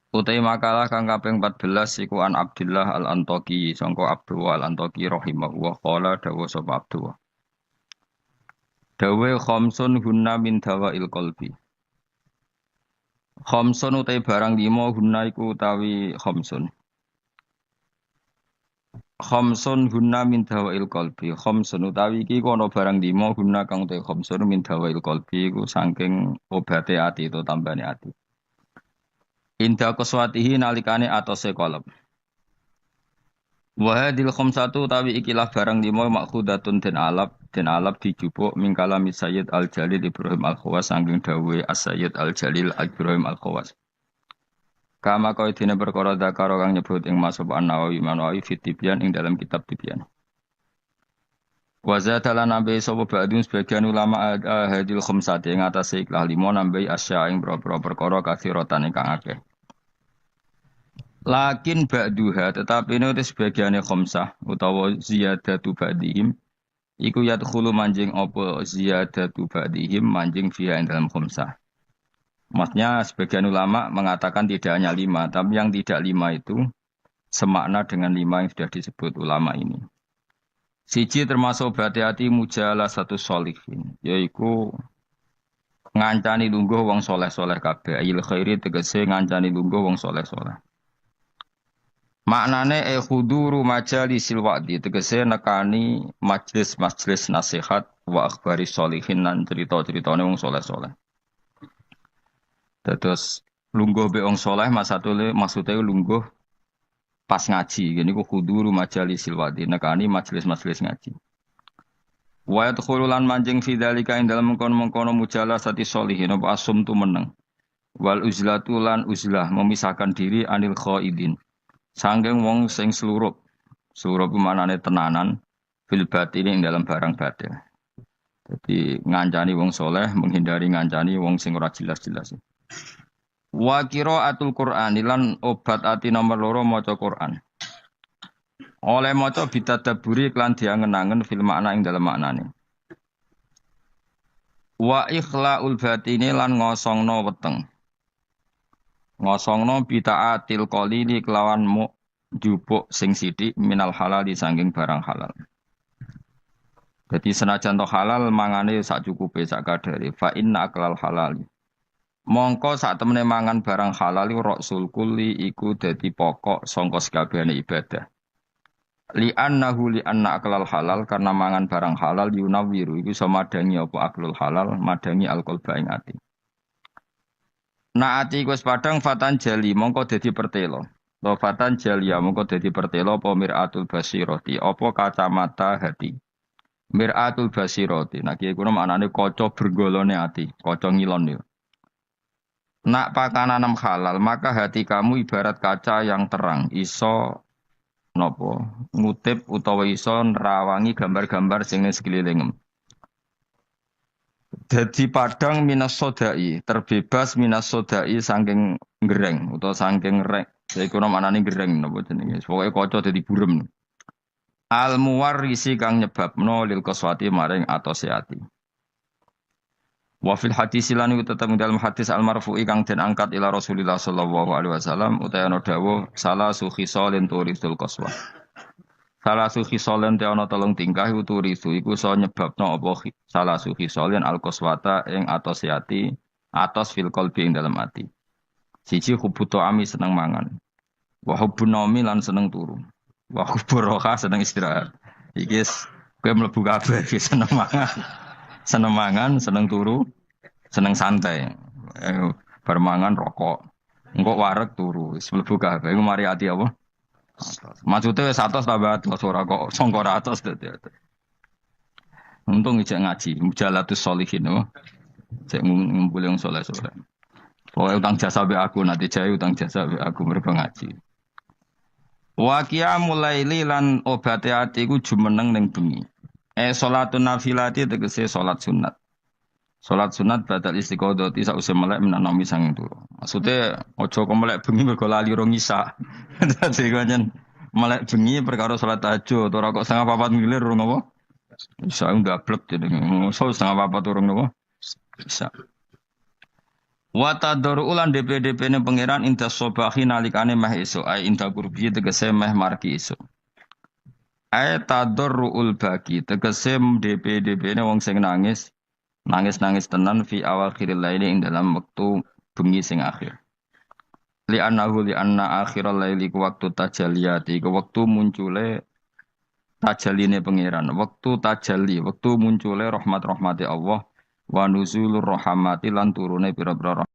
Utai makalah kang kaping 14 iku an Abdullah al-Antaqi sangka Abdullah al-Antaqi rahimahullah qala dawa sapa Abdullah. Dawe khamsun hunna min dawail qalbi. Khamsun utai barang 5 hunna iku utawi khamsun. Khamsun hunna min dawail qalbi. Khamsun utawi iki kono barang 5 hunna kang te khamsun min dawail qalbi iku saking obate ati itu tambane ati. Inda qaswatihi nalikane atose qalb. Wa hadil khamsatu utawi ikilah barang 5 makhudatun den alap dijupuk min kalami Sayyid Al-Jalil Ibrahim Al-Khawas saking dawe As-Sayyid Al-Jalil Ibrahim Al-Khawas. Kama kau dina perkara dakaro kang nyebut ing masab An-Nawawi Manawi fit Tibyan ing dalam kitab Tibyan. Wa zatalan nabi sapa ba'dun sebagian ulama hadil khamsati ing atase ikhlas 5 nambahi asya ing boro-boro perkara kathiratan ingkang akeh. Lakin ba'duha tetapi ini sebagiane khamsah utawa ziyadatu ba'dihim iku yadkhulu manjing apa ziyadatu ba'dihim manjing fiha ing dalam khamsah. Maksudnya sebagian ulama mengatakan tidak hanya 5, tapi yang tidak 5 itu semakna dengan 5 yang sudah disebut ulama ini. Siji termasuk berhati-hati mujalah satu sholihin, yaitu ngancani lungguh wong soleh-soleh kabeh. Ayil khairi tegese ngancani lungguh wong soleh-soleh. Maknane khuduru majalisil wa'di tegese nekani majlis-majlis nasihat wa akhbari sholihin lan cerita-ceritane wong soleh-soleh. Terus lungguh be wong saleh maksudnya lungguh pas ngaji. Gini ku khuduru majalisil wadi nekani majelis-majelis ngaji. Wa yadkhulu lan manjing fi dzalika ing dalem mengkono-mengkono mujalasati sholihin apa asum tu meneng. Wal uzlatu lan uzlah memisahkan diri anil khaidin. Sangking wong sing slurup. Slurup manane tenanan fil batin ing dalam barang batil. Jadi ngancani wong saleh menghindari ngancani wong sing ora jelas-jelas. Wa qiraatul Qur'an lan obat ati nomor 2 maca Qur'an. Oleh maca bitadaburi lan diangen-angen fil makna ing dalem maknane. Wa ikhlaul batini lan ngosongno weteng. Ngosongno bitaatil qalili kelawan njupuk sing sithik minal halal sanging barang halal. Jadi senajan to halal mangane sak cukupe sak kadare fa inna aklal halal. Mongko sak temene mangan barang halal rasul kulli iku dadi pokok sangka sakabehane ibadah. Li anna aklal halal karena mangan barang halal yunawiru iku iso madangi apa aklul halal madangi alqalba ing ati. Ati iku wis padhang fatan jali mongko dadi pertelo. Lo fatan jalia mongko dadi pertelo apa miratul basirati apa kacamata hati. Miratul basirati. Nah iki kuwi maknane kaca bergolone ati, kaca ngilon yo. Nak pakanan halal, maka hati kamu ibarat kaca yang terang, iso nopo ngutip utawa iso nerawangi gambar-gambar sing ning sekelilingem. Dadi padang minas sodai, terbebas minas sodai saking gereng utawa saking rek. Iku maknane gereng napa jenenge. Pokoke kaca dadi burem. Al muwarrisi kang nyebabno lil qaswati maring atose ati. Wa fil hadis lan iku tetep dalam hadis al marfu'i kang den angkat ila Rasulillah sallallahu alaihi wasallam utawa ana dawuh salah su khisalin turisul qaswa. Salah suhi solen te ana tolong tingkah iku turisu iku iso nyebabno apa salah suhi solen alqaswata ing atos yati atos fil qalbi ing dalam ati. Siji hubuto ami seneng mangan. Wa hubbun naumi lan seneng turu. Wa hubbur roha seneng istirahat. Iki kowe mlebu kabeh seneng mangan. Seneng mangan, seneng turu, seneng santai. Bar mangan rokok. Engko wareg turu, wis mlebu kabeh. Iku mari ati apa? Maksudnya wis atos tambah atos ora kok sangka atos dadi. Untung ijek ngaji, mujalatus sholihin apa? Cek ngumpul yang soleh-soleh. Pokoknya utang jasa be aku nanti jaya utang jasa be aku mergo ngaji. Wa qiyamul laili lan obate ati ku jumeneng ning bengi. Salatun nafilati tegese salat sunat. Salat sunat badal istiqodoti sause melek menanomi sang turu. Maksudnya ojo kok melek bengi mergo lali rong isa. Dadi kanjen melek bengi perkara salat tahajud ora kok setengah papat ngilir rong apa? Isa ndablek jenenge. So setengah papat urung napa? Bisa. Wa tadru ulan DPDP ne pangeran inta sobahi nalikane meh esuk ai inta kurbi tegese meh marki esuk. Ai tadarruul bagi tegese DPDP ne wong sing nangis nangis tenan fi awal khiril laili ing dalam waktu bengi sing akhir. Li anna akhiral laili ku waktu tajalliyati ku waktu muncule tajalline pangeran, waktu tajalli, waktu muncule rahmat-rahmati Allah wa nuzulur rahmati lan turune pira-pira